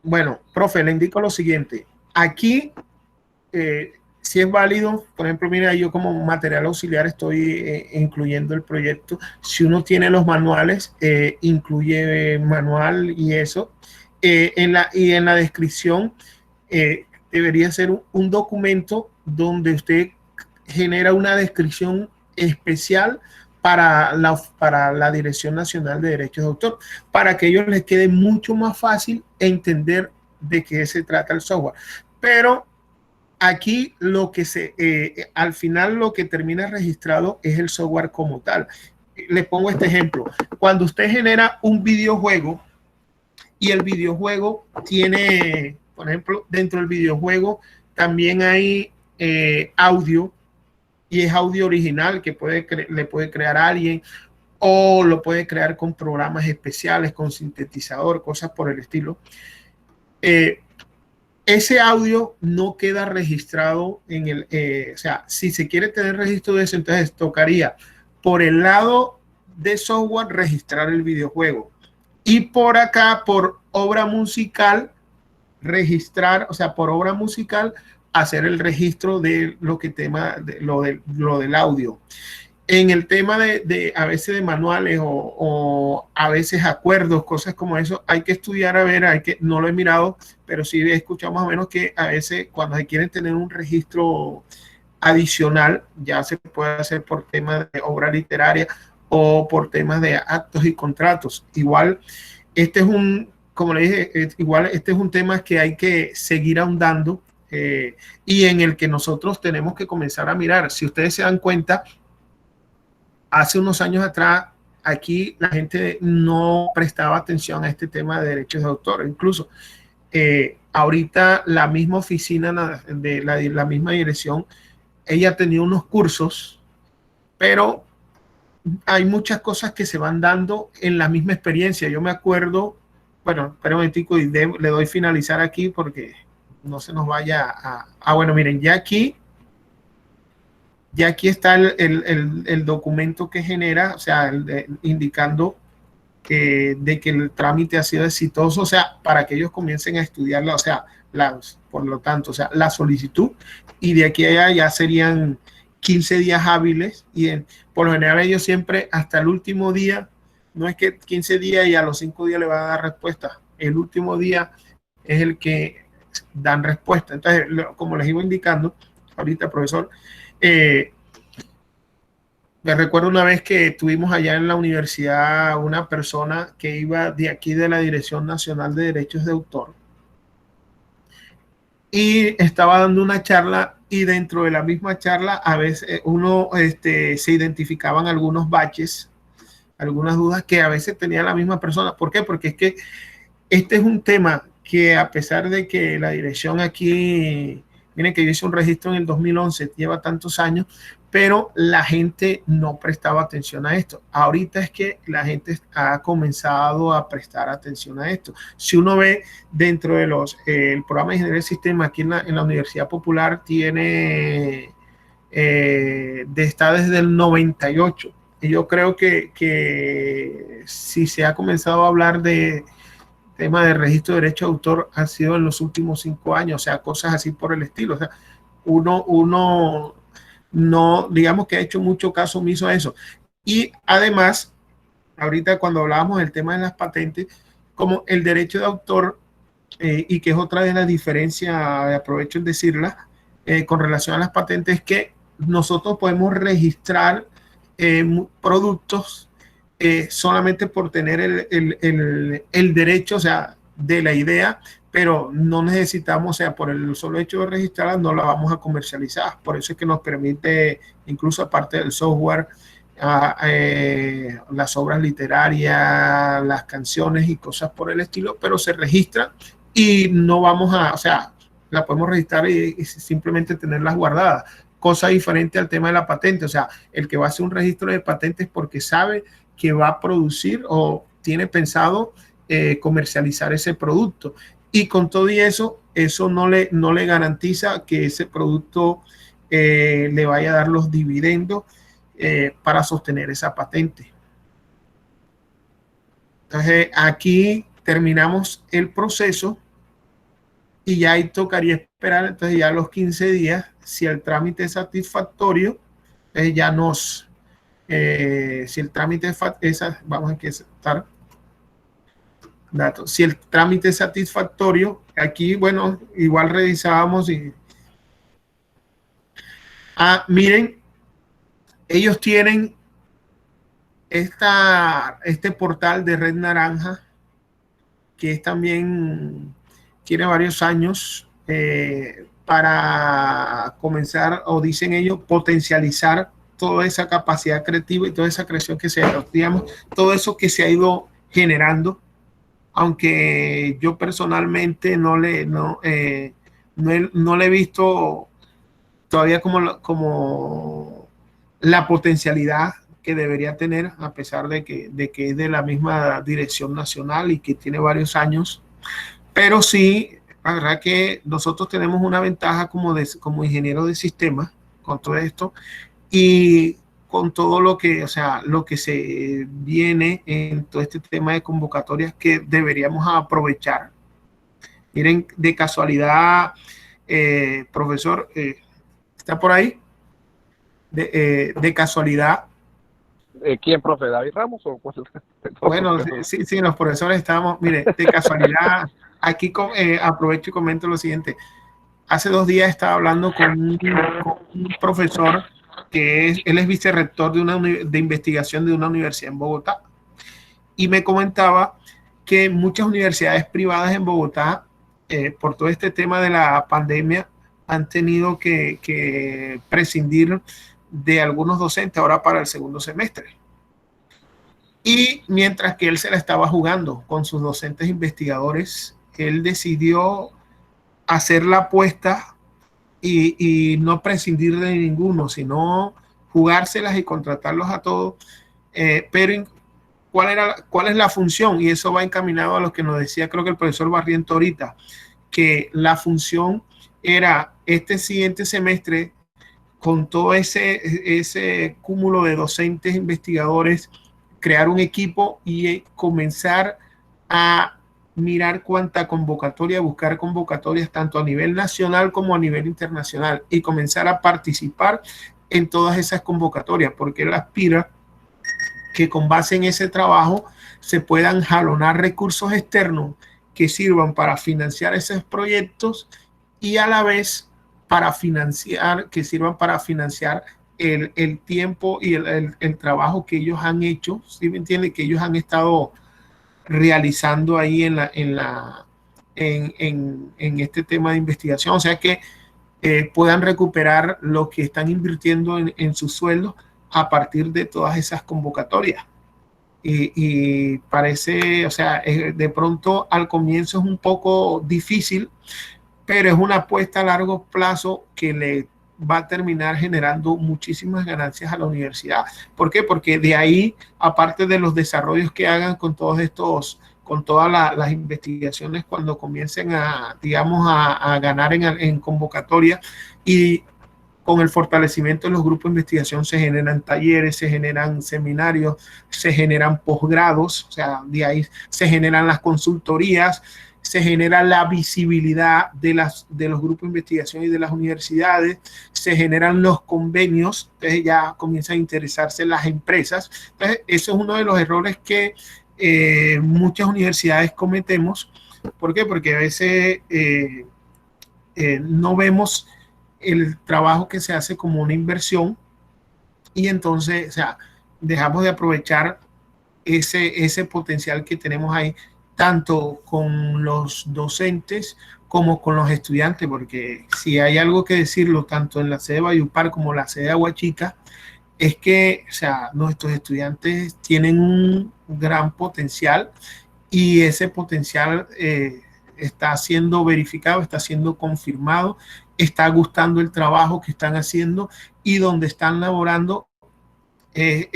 Bueno, profe, le indico lo siguiente. Aquí, si es válido, por ejemplo, mira, yo como material auxiliar estoy incluyendo el proyecto. Si uno tiene los manuales, incluye manual y eso. Y en la descripción debería ser un documento donde usted genera una descripción especial para la Dirección Nacional de Derechos de Autor, para que a ellos les quede mucho más fácil entender de qué se trata el software. Pero aquí al final lo que termina registrado es el software como tal. Les pongo este ejemplo. Cuando usted genera un videojuego y el videojuego tiene, por ejemplo, dentro del videojuego también hay audio, y es audio original que le puede crear a alguien, o lo puede crear con programas especiales, con sintetizador, cosas por el estilo. Ese audio no queda registrado en o sea, si se quiere tener registro de eso, entonces tocaría por el lado de software registrar el videojuego, y por acá, por obra musical, registrar, o sea, por obra musical, hacer el registro de lo que lo del audio. En el tema a veces de manuales o a veces acuerdos, cosas como eso, hay que estudiar, a ver, no lo he mirado, pero sí he escuchado más o menos que a veces cuando se quieren tener un registro adicional, ya se puede hacer por temas de obra literaria o por temas de actos y contratos. Igual, como le dije, igual este es un tema que hay que seguir ahondando, y en el que nosotros tenemos que comenzar a mirar. Si ustedes se dan cuenta, hace unos años atrás, aquí la gente no prestaba atención a este tema de derechos de autor. Incluso ahorita la misma oficina de la misma dirección, ella tenía unos cursos, pero hay muchas cosas que se van dando en la misma experiencia. Yo me acuerdo, bueno, espera un momentico y le doy finalizar aquí porque no se nos vaya bueno, miren, ya aquí está el documento que genera, o sea, indicando de que el trámite ha sido exitoso, o sea, para que ellos comiencen a estudiarla, o sea, por lo tanto, o sea, la solicitud, y de aquí a allá ya serían 15 días hábiles, y por lo general ellos siempre hasta el último día, no es que 15 días y a los 5 días le van a dar respuesta, el último día es el que dan respuesta. Entonces, como les iba indicando ahorita, profesor, me recuerdo una vez que tuvimos allá en la universidad una persona que iba de aquí de la Dirección Nacional de Derechos de Autor, y estaba dando una charla, y dentro de la misma charla a veces uno se identificaban algunos baches, algunas dudas que a veces tenía la misma persona. ¿Por qué? Porque es que este es un tema que, a pesar de que la dirección aquí, miren que yo hice un registro en el 2011, lleva tantos años, pero la gente no prestaba atención a esto. Ahorita es que la gente ha comenzado a prestar atención a esto. Si uno ve dentro de el programa de Ingeniería del Sistema aquí en la Universidad Popular, tiene, está desde el 98. Y yo creo que si se ha comenzado a hablar de tema de registro de derecho de autor, ha sido en los últimos 5 años, o sea, cosas así por el estilo. O sea, uno no, digamos que ha hecho mucho caso omiso a eso. Y además, ahorita cuando hablábamos del tema de las patentes, como el derecho de autor, y que es otra de las diferencias, aprovecho en decirla, con relación a las patentes, es que nosotros podemos registrar productos solamente por tener el derecho, o sea, de la idea, pero no necesitamos, o sea, por el solo hecho de registrarla, no la vamos a comercializar. Por eso es que nos permite, incluso aparte del software, las obras literarias, las canciones y cosas por el estilo, pero se registra y no vamos a, o sea, la podemos registrar y simplemente tenerlas guardadas. Cosa diferente al tema de la patente. O sea, el que va a hacer un registro de patentes porque sabe que va a producir o tiene pensado comercializar ese producto. Y con todo y eso no le garantiza que ese producto le vaya a dar los dividendos para sostener esa patente. Entonces, aquí terminamos el proceso y ya ahí tocaría esperar, entonces ya a los 15 días, si el trámite es satisfactorio, ya nos, si el trámite es, vamos a estar datos, si el trámite es satisfactorio, aquí, bueno, igual revisábamos y, miren, ellos tienen este portal de Red Naranja, que es también, tiene varios años, para comenzar, o dicen ellos, potencializar toda esa capacidad creativa y toda esa creación que digamos, todo eso que se ha ido generando, aunque yo personalmente no le he visto todavía como la potencialidad que debería tener, a pesar de que es de la misma dirección nacional y que tiene varios años. Pero sí, la verdad que nosotros tenemos una ventaja como ingeniero de sistemas con todo esto y con todo lo que, o sea, lo que se viene en todo este tema de convocatorias que deberíamos aprovechar. Miren, de casualidad, profesor, ¿está por ahí? De casualidad. ¿Quién, profe? ¿David Ramos o cuál? Bueno, sí, los profesores estábamos, mire, de casualidad, aquí aprovecho y comento lo siguiente. Hace 2 días estaba hablando con un profesor que él es vicerrector de investigación de una universidad en Bogotá, y me comentaba que muchas universidades privadas en Bogotá, por todo este tema de la pandemia, han tenido que prescindir de algunos docentes ahora para el segundo semestre. Y mientras que él se la estaba jugando con sus docentes investigadores, él decidió hacer la apuesta y no prescindir de ninguno, sino jugárselas y contratarlos a todos. Pero ¿cuál es la función? Y eso va encaminado a lo que nos decía, creo que el profesor Barriento ahorita, que la función era este siguiente semestre, con todo ese cúmulo de docentes investigadores, crear un equipo y comenzar a mirar cuánta convocatoria, buscar convocatorias tanto a nivel nacional como a nivel internacional y comenzar a participar en todas esas convocatorias, porque él aspira que con base en ese trabajo se puedan jalonar recursos externos que sirvan para financiar esos proyectos y a la vez para financiar, que sirvan para financiar el tiempo y el trabajo que ellos han hecho, ¿sí me entienden? Que ellos han estado realizando ahí en en este tema de investigación, o sea que puedan recuperar lo que están invirtiendo en sus sueldos a partir de todas esas convocatorias. Y parece, o sea, de pronto al comienzo es un poco difícil, pero es una apuesta a largo plazo que le va a terminar generando muchísimas ganancias a la universidad. ¿Por qué? Porque de ahí, aparte de los desarrollos que hagan con todos estos, con todas las investigaciones, cuando comiencen a, digamos, a ganar en convocatoria, y con el fortalecimiento de los grupos de investigación se generan talleres, se generan seminarios, se generan posgrados, o sea, de ahí se generan las consultorías, se genera la visibilidad de los grupos de investigación y de las universidades, se generan los convenios, entonces ya comienzan a interesarse las empresas. Entonces, eso es uno de los errores que muchas universidades cometemos. ¿Por qué? Porque a veces no vemos el trabajo que se hace como una inversión y entonces, o sea, dejamos de aprovechar ese potencial que tenemos ahí, tanto con los docentes como con los estudiantes, porque si hay algo que decirlo, tanto en la sede de Valledupar como en la sede de Aguachica, es que, o sea, nuestros estudiantes tienen un gran potencial y ese potencial está siendo verificado, está siendo confirmado, está gustando el trabajo que están haciendo y donde están laborando se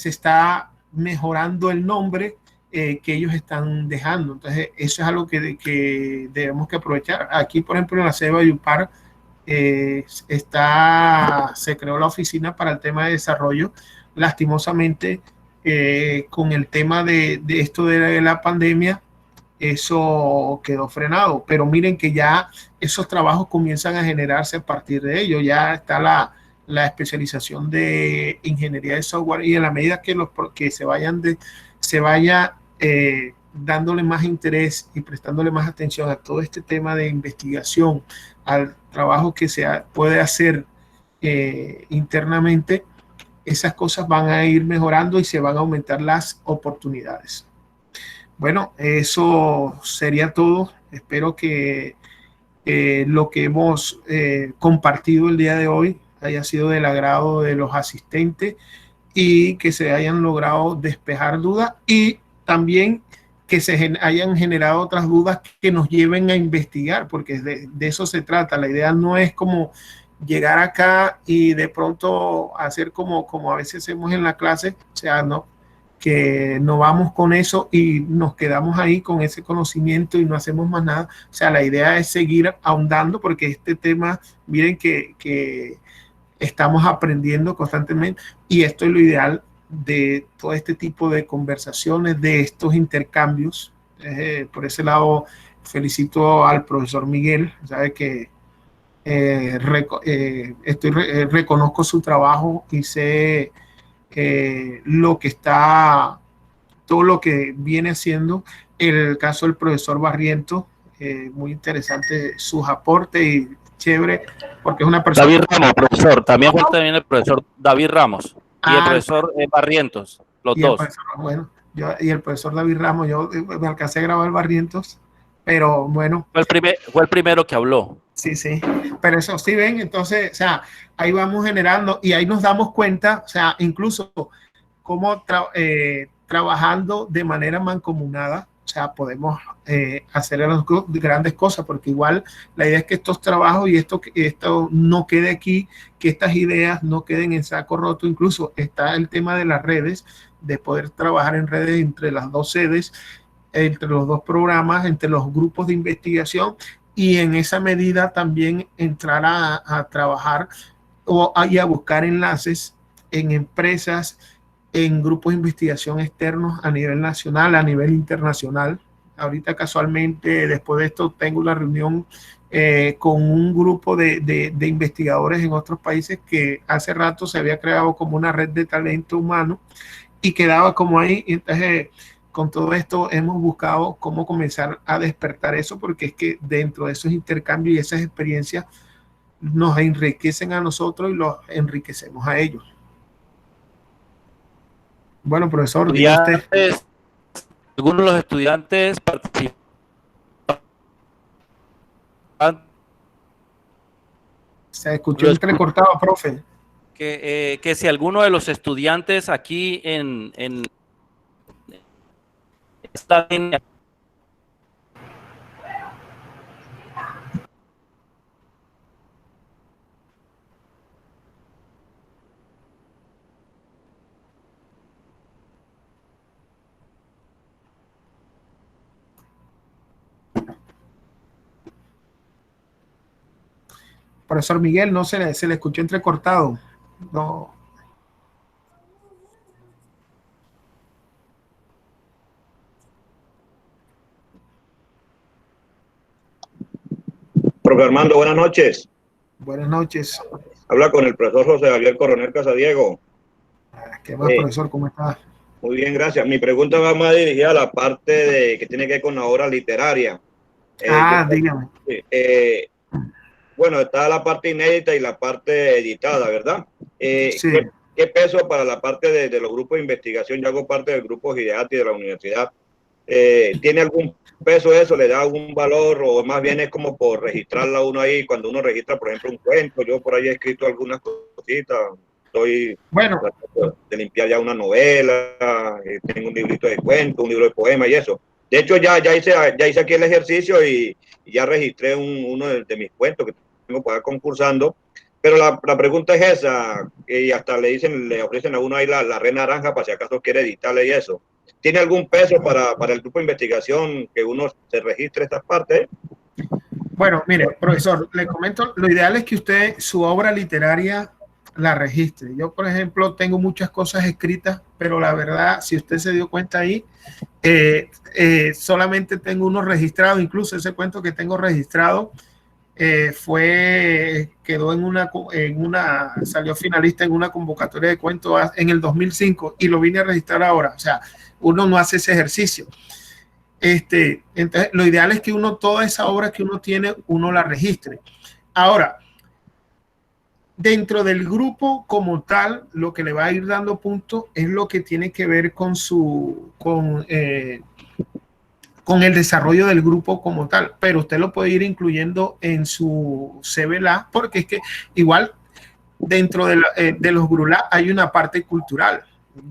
está mejorando el nombre que ellos están dejando. Entonces, eso es algo que debemos que aprovechar. Aquí, por ejemplo, en la sede de Valledupar se creó la oficina para el tema de desarrollo. Lastimosamente, con el tema de esto de la pandemia, eso quedó frenado, pero miren que ya esos trabajos comienzan a generarse a partir de ello. Ya está la especialización de ingeniería de software y en la medida que se vaya dándole más interés y prestándole más atención a todo este tema de investigación, al trabajo que se puede hacer internamente, esas cosas van a ir mejorando y se van a aumentar las oportunidades. Bueno, eso sería todo. Espero que lo que hemos compartido el día de hoy haya sido del agrado de los asistentes y que se hayan logrado despejar dudas y también que se hayan generado otras dudas que nos lleven a investigar, porque de eso se trata. La idea no es como llegar acá y de pronto hacer como a veces hacemos en la clase, o sea, no, que no vamos con eso y nos quedamos ahí con ese conocimiento y no hacemos más nada. O sea, la idea es seguir ahondando porque este tema, miren que estamos aprendiendo constantemente y esto es lo ideal de todo este tipo de conversaciones, de estos intercambios. Por ese lado, felicito al profesor Miguel, sabe que reconozco su trabajo y sé todo lo que viene haciendo. El caso del profesor Barrientos, muy interesante sus aportes y chévere, porque es una persona... David Ramos, profesor, también fue también el profesor David Ramos y el profesor Barrientos, los dos. Bueno, y el profesor David Ramos, yo me alcancé a grabar Barrientos, pero bueno. Fue el primero que habló. Sí, pero eso sí ven, entonces, o sea, ahí vamos generando y ahí nos damos cuenta, o sea, incluso cómo trabajando de manera mancomunada, o sea, podemos hacer las grandes cosas, porque igual la idea es que estos trabajos y esto no quede aquí, que estas ideas no queden en saco roto. Incluso está el tema de las redes, de poder trabajar en redes entre las dos sedes, entre los dos programas, entre los grupos de investigación y en esa medida también entrar a trabajar y a buscar enlaces en empresas, en grupos de investigación externos a nivel nacional, a nivel internacional. Ahorita casualmente, después de esto, tengo una reunión con un grupo de investigadores en otros países que hace rato se había creado como una red de talento humano y quedaba como ahí. Entonces, con todo esto hemos buscado cómo comenzar a despertar eso, porque es que dentro de esos intercambios y esas experiencias nos enriquecen a nosotros y los enriquecemos a ellos. Bueno, profesor, Algunos de los estudiantes participaron Se escuchó entrecortado, profe. Que si alguno de los estudiantes aquí en esta línea Profesor Miguel, no se le escuchó entrecortado. No. Profe Armando, buenas noches. Buenas noches. Habla con el profesor José Javier Coronel Casadiego. ¿Qué más, profesor? ¿Cómo está? Muy bien, gracias. Mi pregunta va más dirigida a la parte que tiene que ver con la obra literaria. Dígame. Bueno, está la parte inédita y la parte editada, ¿verdad? Sí. ¿Qué peso para la parte de los grupos de investigación? Yo hago parte del grupo GIDEATI de la universidad. ¿Tiene algún peso eso? ¿Le da algún valor? O más bien es como por registrarla uno ahí, cuando uno registra, por ejemplo, un cuento. Yo por ahí he escrito algunas cositas. Estoy tratando de limpiar ya una novela, tengo un librito de cuentos, un libro de poemas y eso. De hecho, ya hice aquí el ejercicio y ya registré uno de mis cuentos que tengo para concursando. Pero la pregunta es esa, y hasta le ofrecen a uno ahí la red naranja para si acaso quiere editarle y eso. ¿Tiene algún peso para el grupo de investigación que uno se registre estas partes? Bueno, mire, profesor, le comento, lo ideal es que usted su obra literaria la registre. Yo, por ejemplo, tengo muchas cosas escritas, pero la verdad, si usted se dio cuenta ahí, solamente tengo uno registrado, incluso ese cuento que tengo registrado quedó salió finalista en una convocatoria de cuentos en el 2005 y lo vine a registrar ahora. O sea, uno no hace ese ejercicio. Entonces, lo ideal es que toda esa obra que uno tiene, uno la registre. Ahora, dentro del grupo como tal, lo que le va a ir dando puntos es lo que tiene que ver con el desarrollo del grupo como tal, pero usted lo puede ir incluyendo en su CBLA, porque es que igual dentro de los GRULA hay una parte cultural.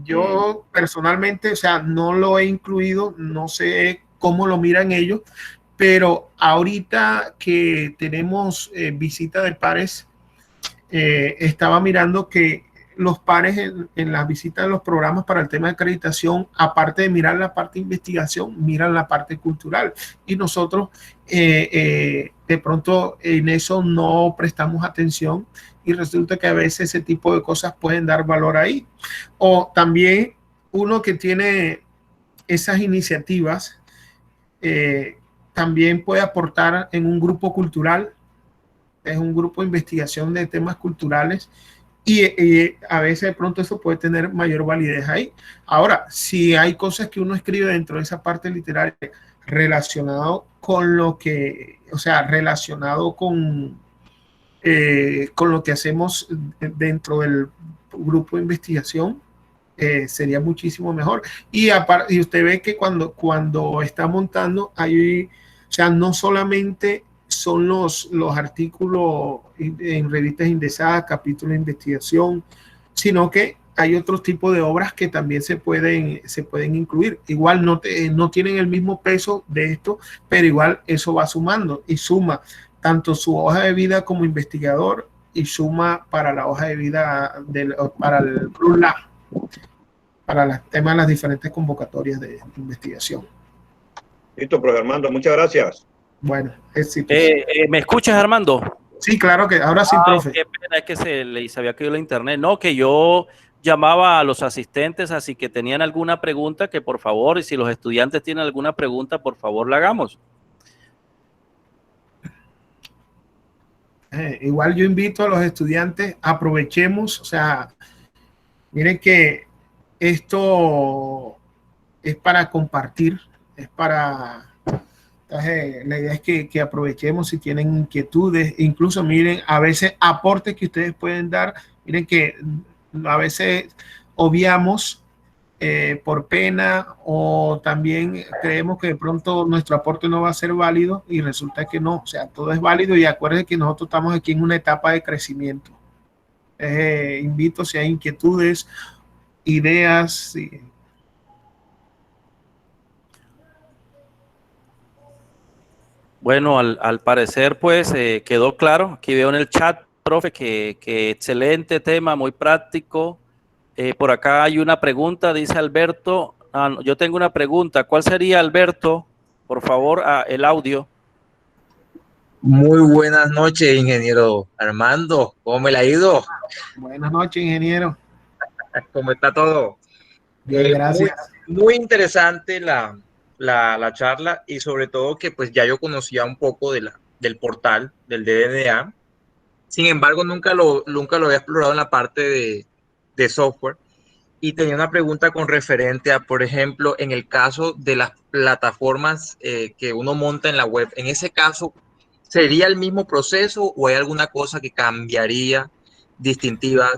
Yo personalmente, o sea, no lo he incluido, no sé cómo lo miran ellos, pero ahorita que tenemos visita de pares, estaba mirando que los pares en las visitas de los programas para el tema de acreditación, aparte de mirar la parte de investigación, miran la parte cultural. Y nosotros de pronto en eso no prestamos atención y resulta que a veces ese tipo de cosas pueden dar valor ahí. O también uno que tiene esas iniciativas también puede aportar en un grupo cultural, es un grupo de investigación de temas culturales. Y a veces de pronto eso puede tener mayor validez ahí. Ahora, si hay cosas que uno escribe dentro de esa parte literaria relacionado con lo que, o sea, relacionado con lo que hacemos dentro del grupo de investigación, sería muchísimo mejor. Y usted ve que cuando está montando, o sea, no solamente son los artículos en revistas indexadas, capítulos de investigación, sino que hay otros tipos de obras que también se pueden incluir. Igual no tienen el mismo peso de esto, pero igual eso va sumando y suma tanto su hoja de vida como investigador y suma para la hoja de vida para el PLUS-LA, para el tema de las diferentes convocatorias de investigación. Listo, profesor Armando, muchas gracias. Bueno, ¿me escuchas, Armando? Sí, claro que ahora sí, profe. Qué pena, es que se había caído la internet. No, que yo llamaba a los asistentes, así que tenían alguna pregunta, que por favor, y si los estudiantes tienen alguna pregunta, por favor la hagamos. Igual yo invito a los estudiantes, aprovechemos, o sea, miren que esto es para compartir, es para... La idea es que aprovechemos si tienen inquietudes, incluso miren, a veces aportes que ustedes pueden dar, miren que a veces obviamos por pena, o también creemos que de pronto nuestro aporte no va a ser válido y resulta que no, o sea, todo es válido y acuérdense que nosotros estamos aquí en una etapa de crecimiento. Invito si hay inquietudes, ideas. Bueno, al parecer pues quedó claro. Aquí veo en el chat, profe, que excelente tema, muy práctico. Por acá hay una pregunta, dice Alberto. No, yo tengo una pregunta. ¿Cuál sería, Alberto? Por favor, el audio. Muy buenas noches, ingeniero Armando. ¿Cómo me la ha ido? Buenas noches, ingeniero. ¿Cómo está todo? Bien, Muy, gracias. muy interesante la charla y sobre todo que pues ya yo conocía un poco del portal del DDA. Sin embargo, nunca lo había explorado en la parte de software y tenía una pregunta con referente a, por ejemplo, en el caso de las plataformas que uno monta en la web. En ese caso, ¿sería el mismo proceso o hay alguna cosa que cambiaría distintiva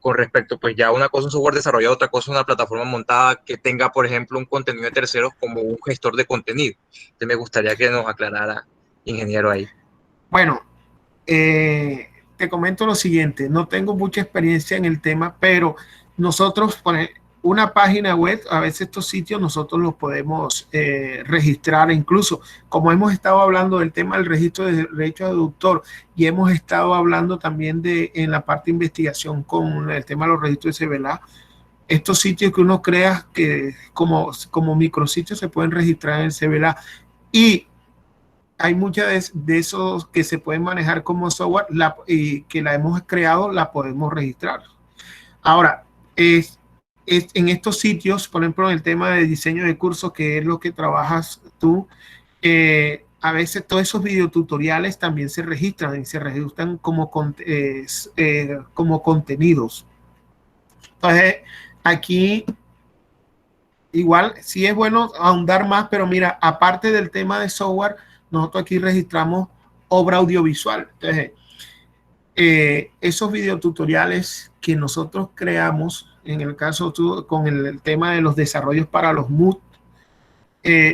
con respecto, pues ya una cosa es un software desarrollado, otra cosa es una plataforma montada que tenga, por ejemplo, un contenido de terceros como un gestor de contenido? Entonces me gustaría que nos aclarara, ingeniero, ahí. Bueno, te comento lo siguiente, no tengo mucha experiencia en el tema, pero nosotros poner una página web, a veces estos sitios nosotros los podemos registrar, incluso como hemos estado hablando del tema del registro de derechos de autor y hemos estado hablando también de en la parte de investigación con el tema de los registros de CBLA, estos sitios que uno crea que como micrositios se pueden registrar en el CBLA y hay muchas de esos que se pueden manejar como software y que la hemos creado, la podemos registrar. Ahora, en estos sitios, por ejemplo, en el tema de diseño de cursos, que es lo que trabajas tú, a veces todos esos videotutoriales también se registran y se registran como contenidos. Entonces, aquí igual sí es bueno ahondar más, pero mira, aparte del tema de software, nosotros aquí registramos obra audiovisual. Entonces, esos videotutoriales que nosotros creamos, en el caso tú, con el tema de los desarrollos para los MOOC,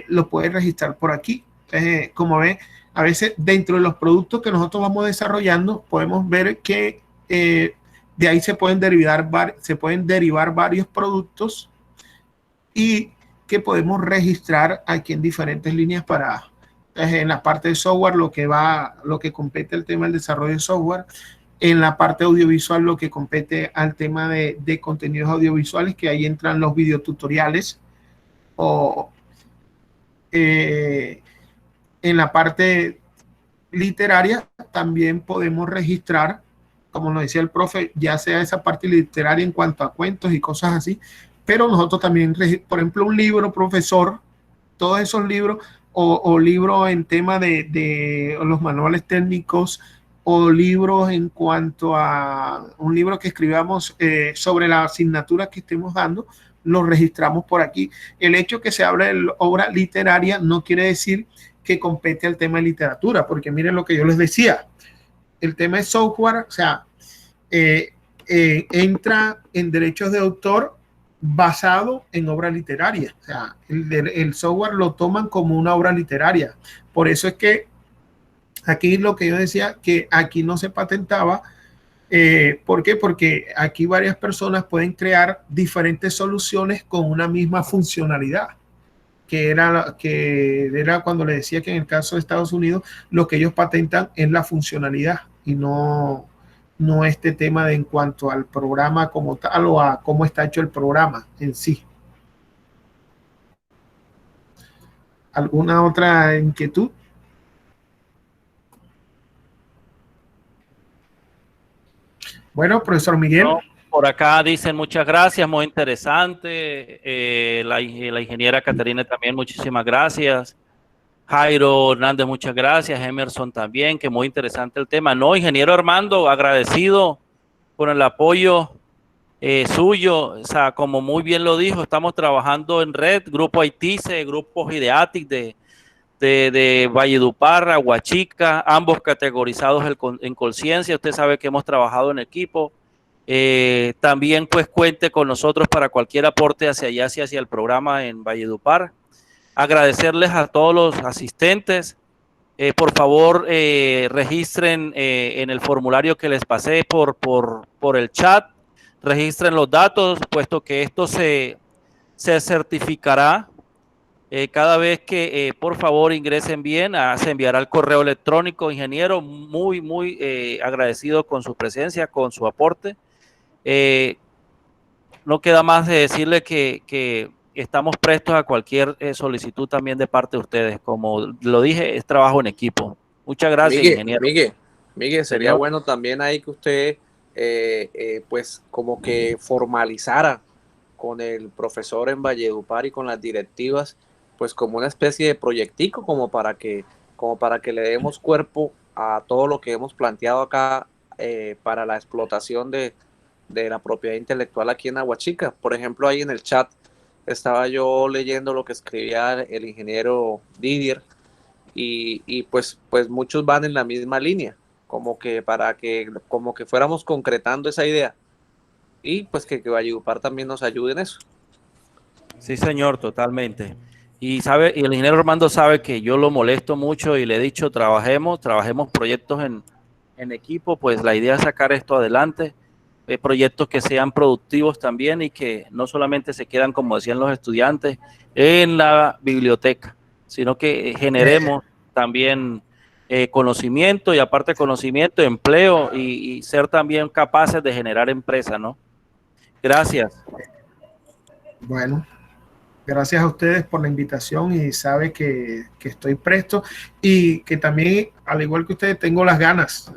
lo puedes registrar por aquí. Entonces, como ven, a veces dentro de los productos que nosotros vamos desarrollando, podemos ver que de ahí se pueden derivar varios productos y que podemos registrar aquí en diferentes líneas para en la parte de software lo que compete al tema del desarrollo de software, en la parte audiovisual lo que compete al tema de contenidos audiovisuales, que ahí entran los videotutoriales, o en la parte literaria también podemos registrar, como nos decía el profe, ya sea esa parte literaria en cuanto a cuentos y cosas así, pero nosotros también, por ejemplo, un libro, profesor, todos esos libros, o libros en tema de los manuales técnicos, o libros en cuanto a un libro que escribamos sobre la asignatura que estemos dando, lo registramos por aquí. El hecho que se hable de obra literaria no quiere decir que compete al tema de literatura, porque miren lo que yo les decía, el tema de software, o sea, entra en derechos de autor basado en obra literaria. O sea, el software lo toman como una obra literaria. Por eso es que aquí lo que yo decía, que aquí no se patentaba. ¿Por qué? Porque aquí varias personas pueden crear diferentes soluciones con una misma funcionalidad, que era cuando le decía que en el caso de Estados Unidos lo que ellos patentan es la funcionalidad y no este tema de en cuanto al programa como tal o a cómo está hecho el programa en sí. ¿Alguna otra inquietud? Bueno, profesor Miguel. No, por acá dicen muchas gracias, muy interesante. La ingeniera Caterina también, muchísimas gracias. Jairo Hernández, muchas gracias. Emerson también, que muy interesante el tema. No, ingeniero Armando, agradecido por el apoyo suyo. O sea, como muy bien lo dijo, estamos trabajando en red, Grupo Haitice, Grupo Gideatic de Valledupar, Aguachica, ambos categorizados en conciencia. Usted sabe que hemos trabajado en equipo También pues cuente con nosotros para cualquier aporte hacia allá, hacia el programa en Valledupar. Agradecerles a todos los asistentes. Por favor, registren en el formulario que les pasé por el chat, registren los datos, puesto que esto se certificará cada vez que, por favor, ingresen bien. Se enviará el correo electrónico. Ingeniero, muy agradecido con su presencia, con su aporte. No queda más de decirle que estamos prestos a cualquier solicitud también de parte de ustedes. Como lo dije, es trabajo en equipo. Muchas gracias, ingeniero. Miguel, sería Señor. bueno también ahí que usted pues como que formalizara con el profesor en Valledupar y con las directivas, pues como una especie de proyectico como para que le demos cuerpo a todo lo que hemos planteado acá para la explotación de la propiedad intelectual aquí en Aguachica. Por ejemplo, ahí en el chat estaba yo leyendo lo que escribía el ingeniero Didier y pues muchos van en la misma línea, como que como que fuéramos concretando esa idea y pues que Valledupar también nos ayude en eso. Sí, señor, totalmente. Y el ingeniero Armando sabe que yo lo molesto mucho y le he dicho, trabajemos proyectos en equipo, pues la idea es sacar esto adelante, proyectos que sean productivos también y que no solamente se quedan, como decían los estudiantes, en la biblioteca, sino que generemos también conocimiento y aparte de conocimiento, empleo y ser también capaces de generar empresa, ¿no? Gracias. Bueno, gracias a ustedes por la invitación y sabe que estoy presto y que también, al igual que ustedes, tengo las ganas.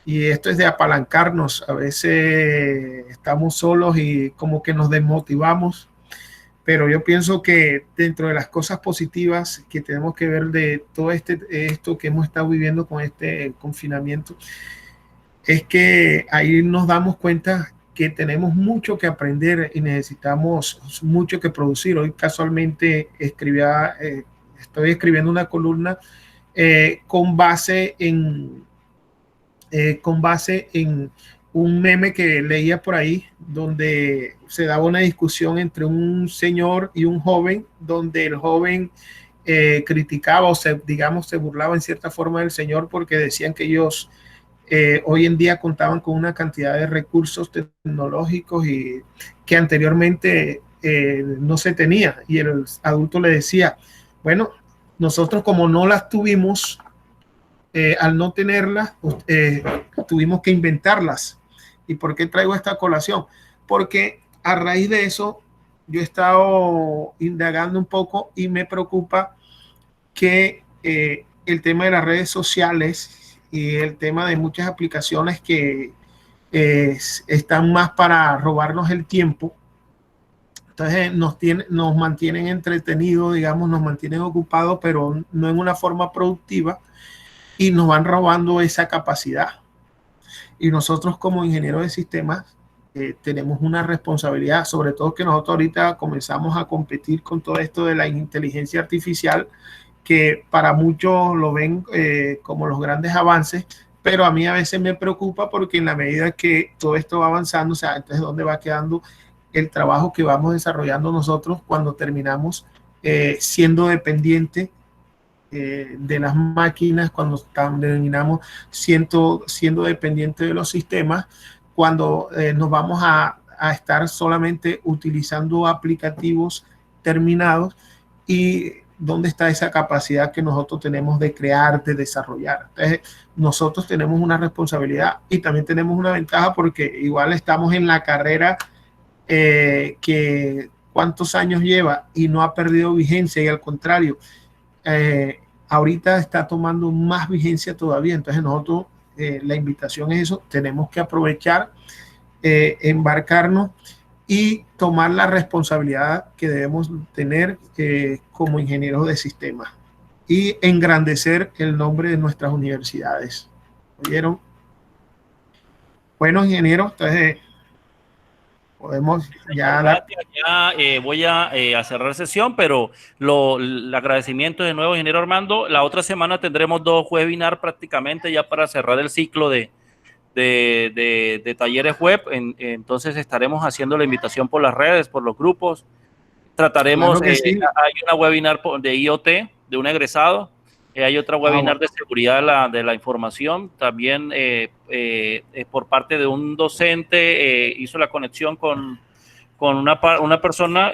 Y esto es de apalancarnos. A veces estamos solos y como que nos desmotivamos, pero yo pienso que dentro de las cosas positivas que tenemos que ver de todo esto que hemos estado viviendo con este confinamiento, es que ahí nos damos cuenta que tenemos mucho que aprender y necesitamos mucho que producir. Hoy casualmente estoy escribiendo una columna con base en un meme que leía por ahí, donde se daba una discusión entre un señor y un joven, donde el joven criticaba o se burlaba en cierta forma del señor porque decían que ellos hoy en día contaban con una cantidad de recursos tecnológicos y que anteriormente no se tenía. Y el adulto le decía, bueno, nosotros como no las tuvimos, al no tenerlas, tuvimos que inventarlas. ¿Y por qué traigo esta colación? Porque a raíz de eso yo he estado indagando un poco y me preocupa que el tema de las redes sociales y el tema de muchas aplicaciones que están más para robarnos el tiempo, entonces nos mantienen entretenidos, digamos, nos mantienen ocupados, pero no en una forma productiva y nos van robando esa capacidad. Y nosotros como ingenieros de sistemas tenemos una responsabilidad, sobre todo que nosotros ahorita comenzamos a competir con todo esto de la inteligencia artificial, que para muchos lo ven como los grandes avances, pero a mí a veces me preocupa porque en la medida que todo esto va avanzando, o sea, entonces ¿dónde va quedando el trabajo que vamos desarrollando nosotros cuando terminamos siendo dependientes de las máquinas, cuando terminamos siendo dependientes de los sistemas, cuando nos vamos a estar solamente utilizando aplicativos terminados y dónde está esa capacidad que nosotros tenemos de crear, de desarrollar. Entonces, nosotros tenemos una responsabilidad y también tenemos una ventaja porque igual estamos en la carrera que cuántos años lleva y no ha perdido vigencia y al contrario, ahorita está tomando más vigencia todavía. Entonces nosotros, la invitación es eso, tenemos que aprovechar, embarcarnos y tomar la responsabilidad que debemos tener como ingenieros de sistemas y engrandecer el nombre de nuestras universidades. ¿Oyeron? Bueno, ingenieros, entonces podemos ya dar... Ya voy a cerrar sesión, pero el agradecimiento de nuevo, ingeniero Armando. La otra semana tendremos 2 webinars prácticamente ya para cerrar el ciclo de de talleres web. Entonces estaremos haciendo la invitación por las redes, por los grupos. Trataremos, Claro que sí. hay una webinar de IoT de un egresado, hay otra webinar de seguridad de la información, también por parte de un docente, hizo la conexión con una persona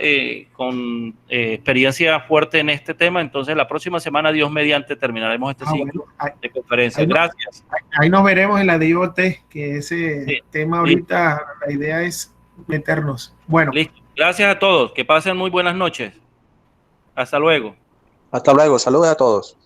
con experiencia fuerte en este tema. Entonces la próxima semana, Dios mediante, terminaremos este ciclo de conferencias. Gracias. Ahí nos veremos en la de IoT, que ese tema ahorita, la idea es meternos. Bueno. Listo. Gracias a todos. Que pasen muy buenas noches. Hasta luego. Hasta luego. Saludos a todos.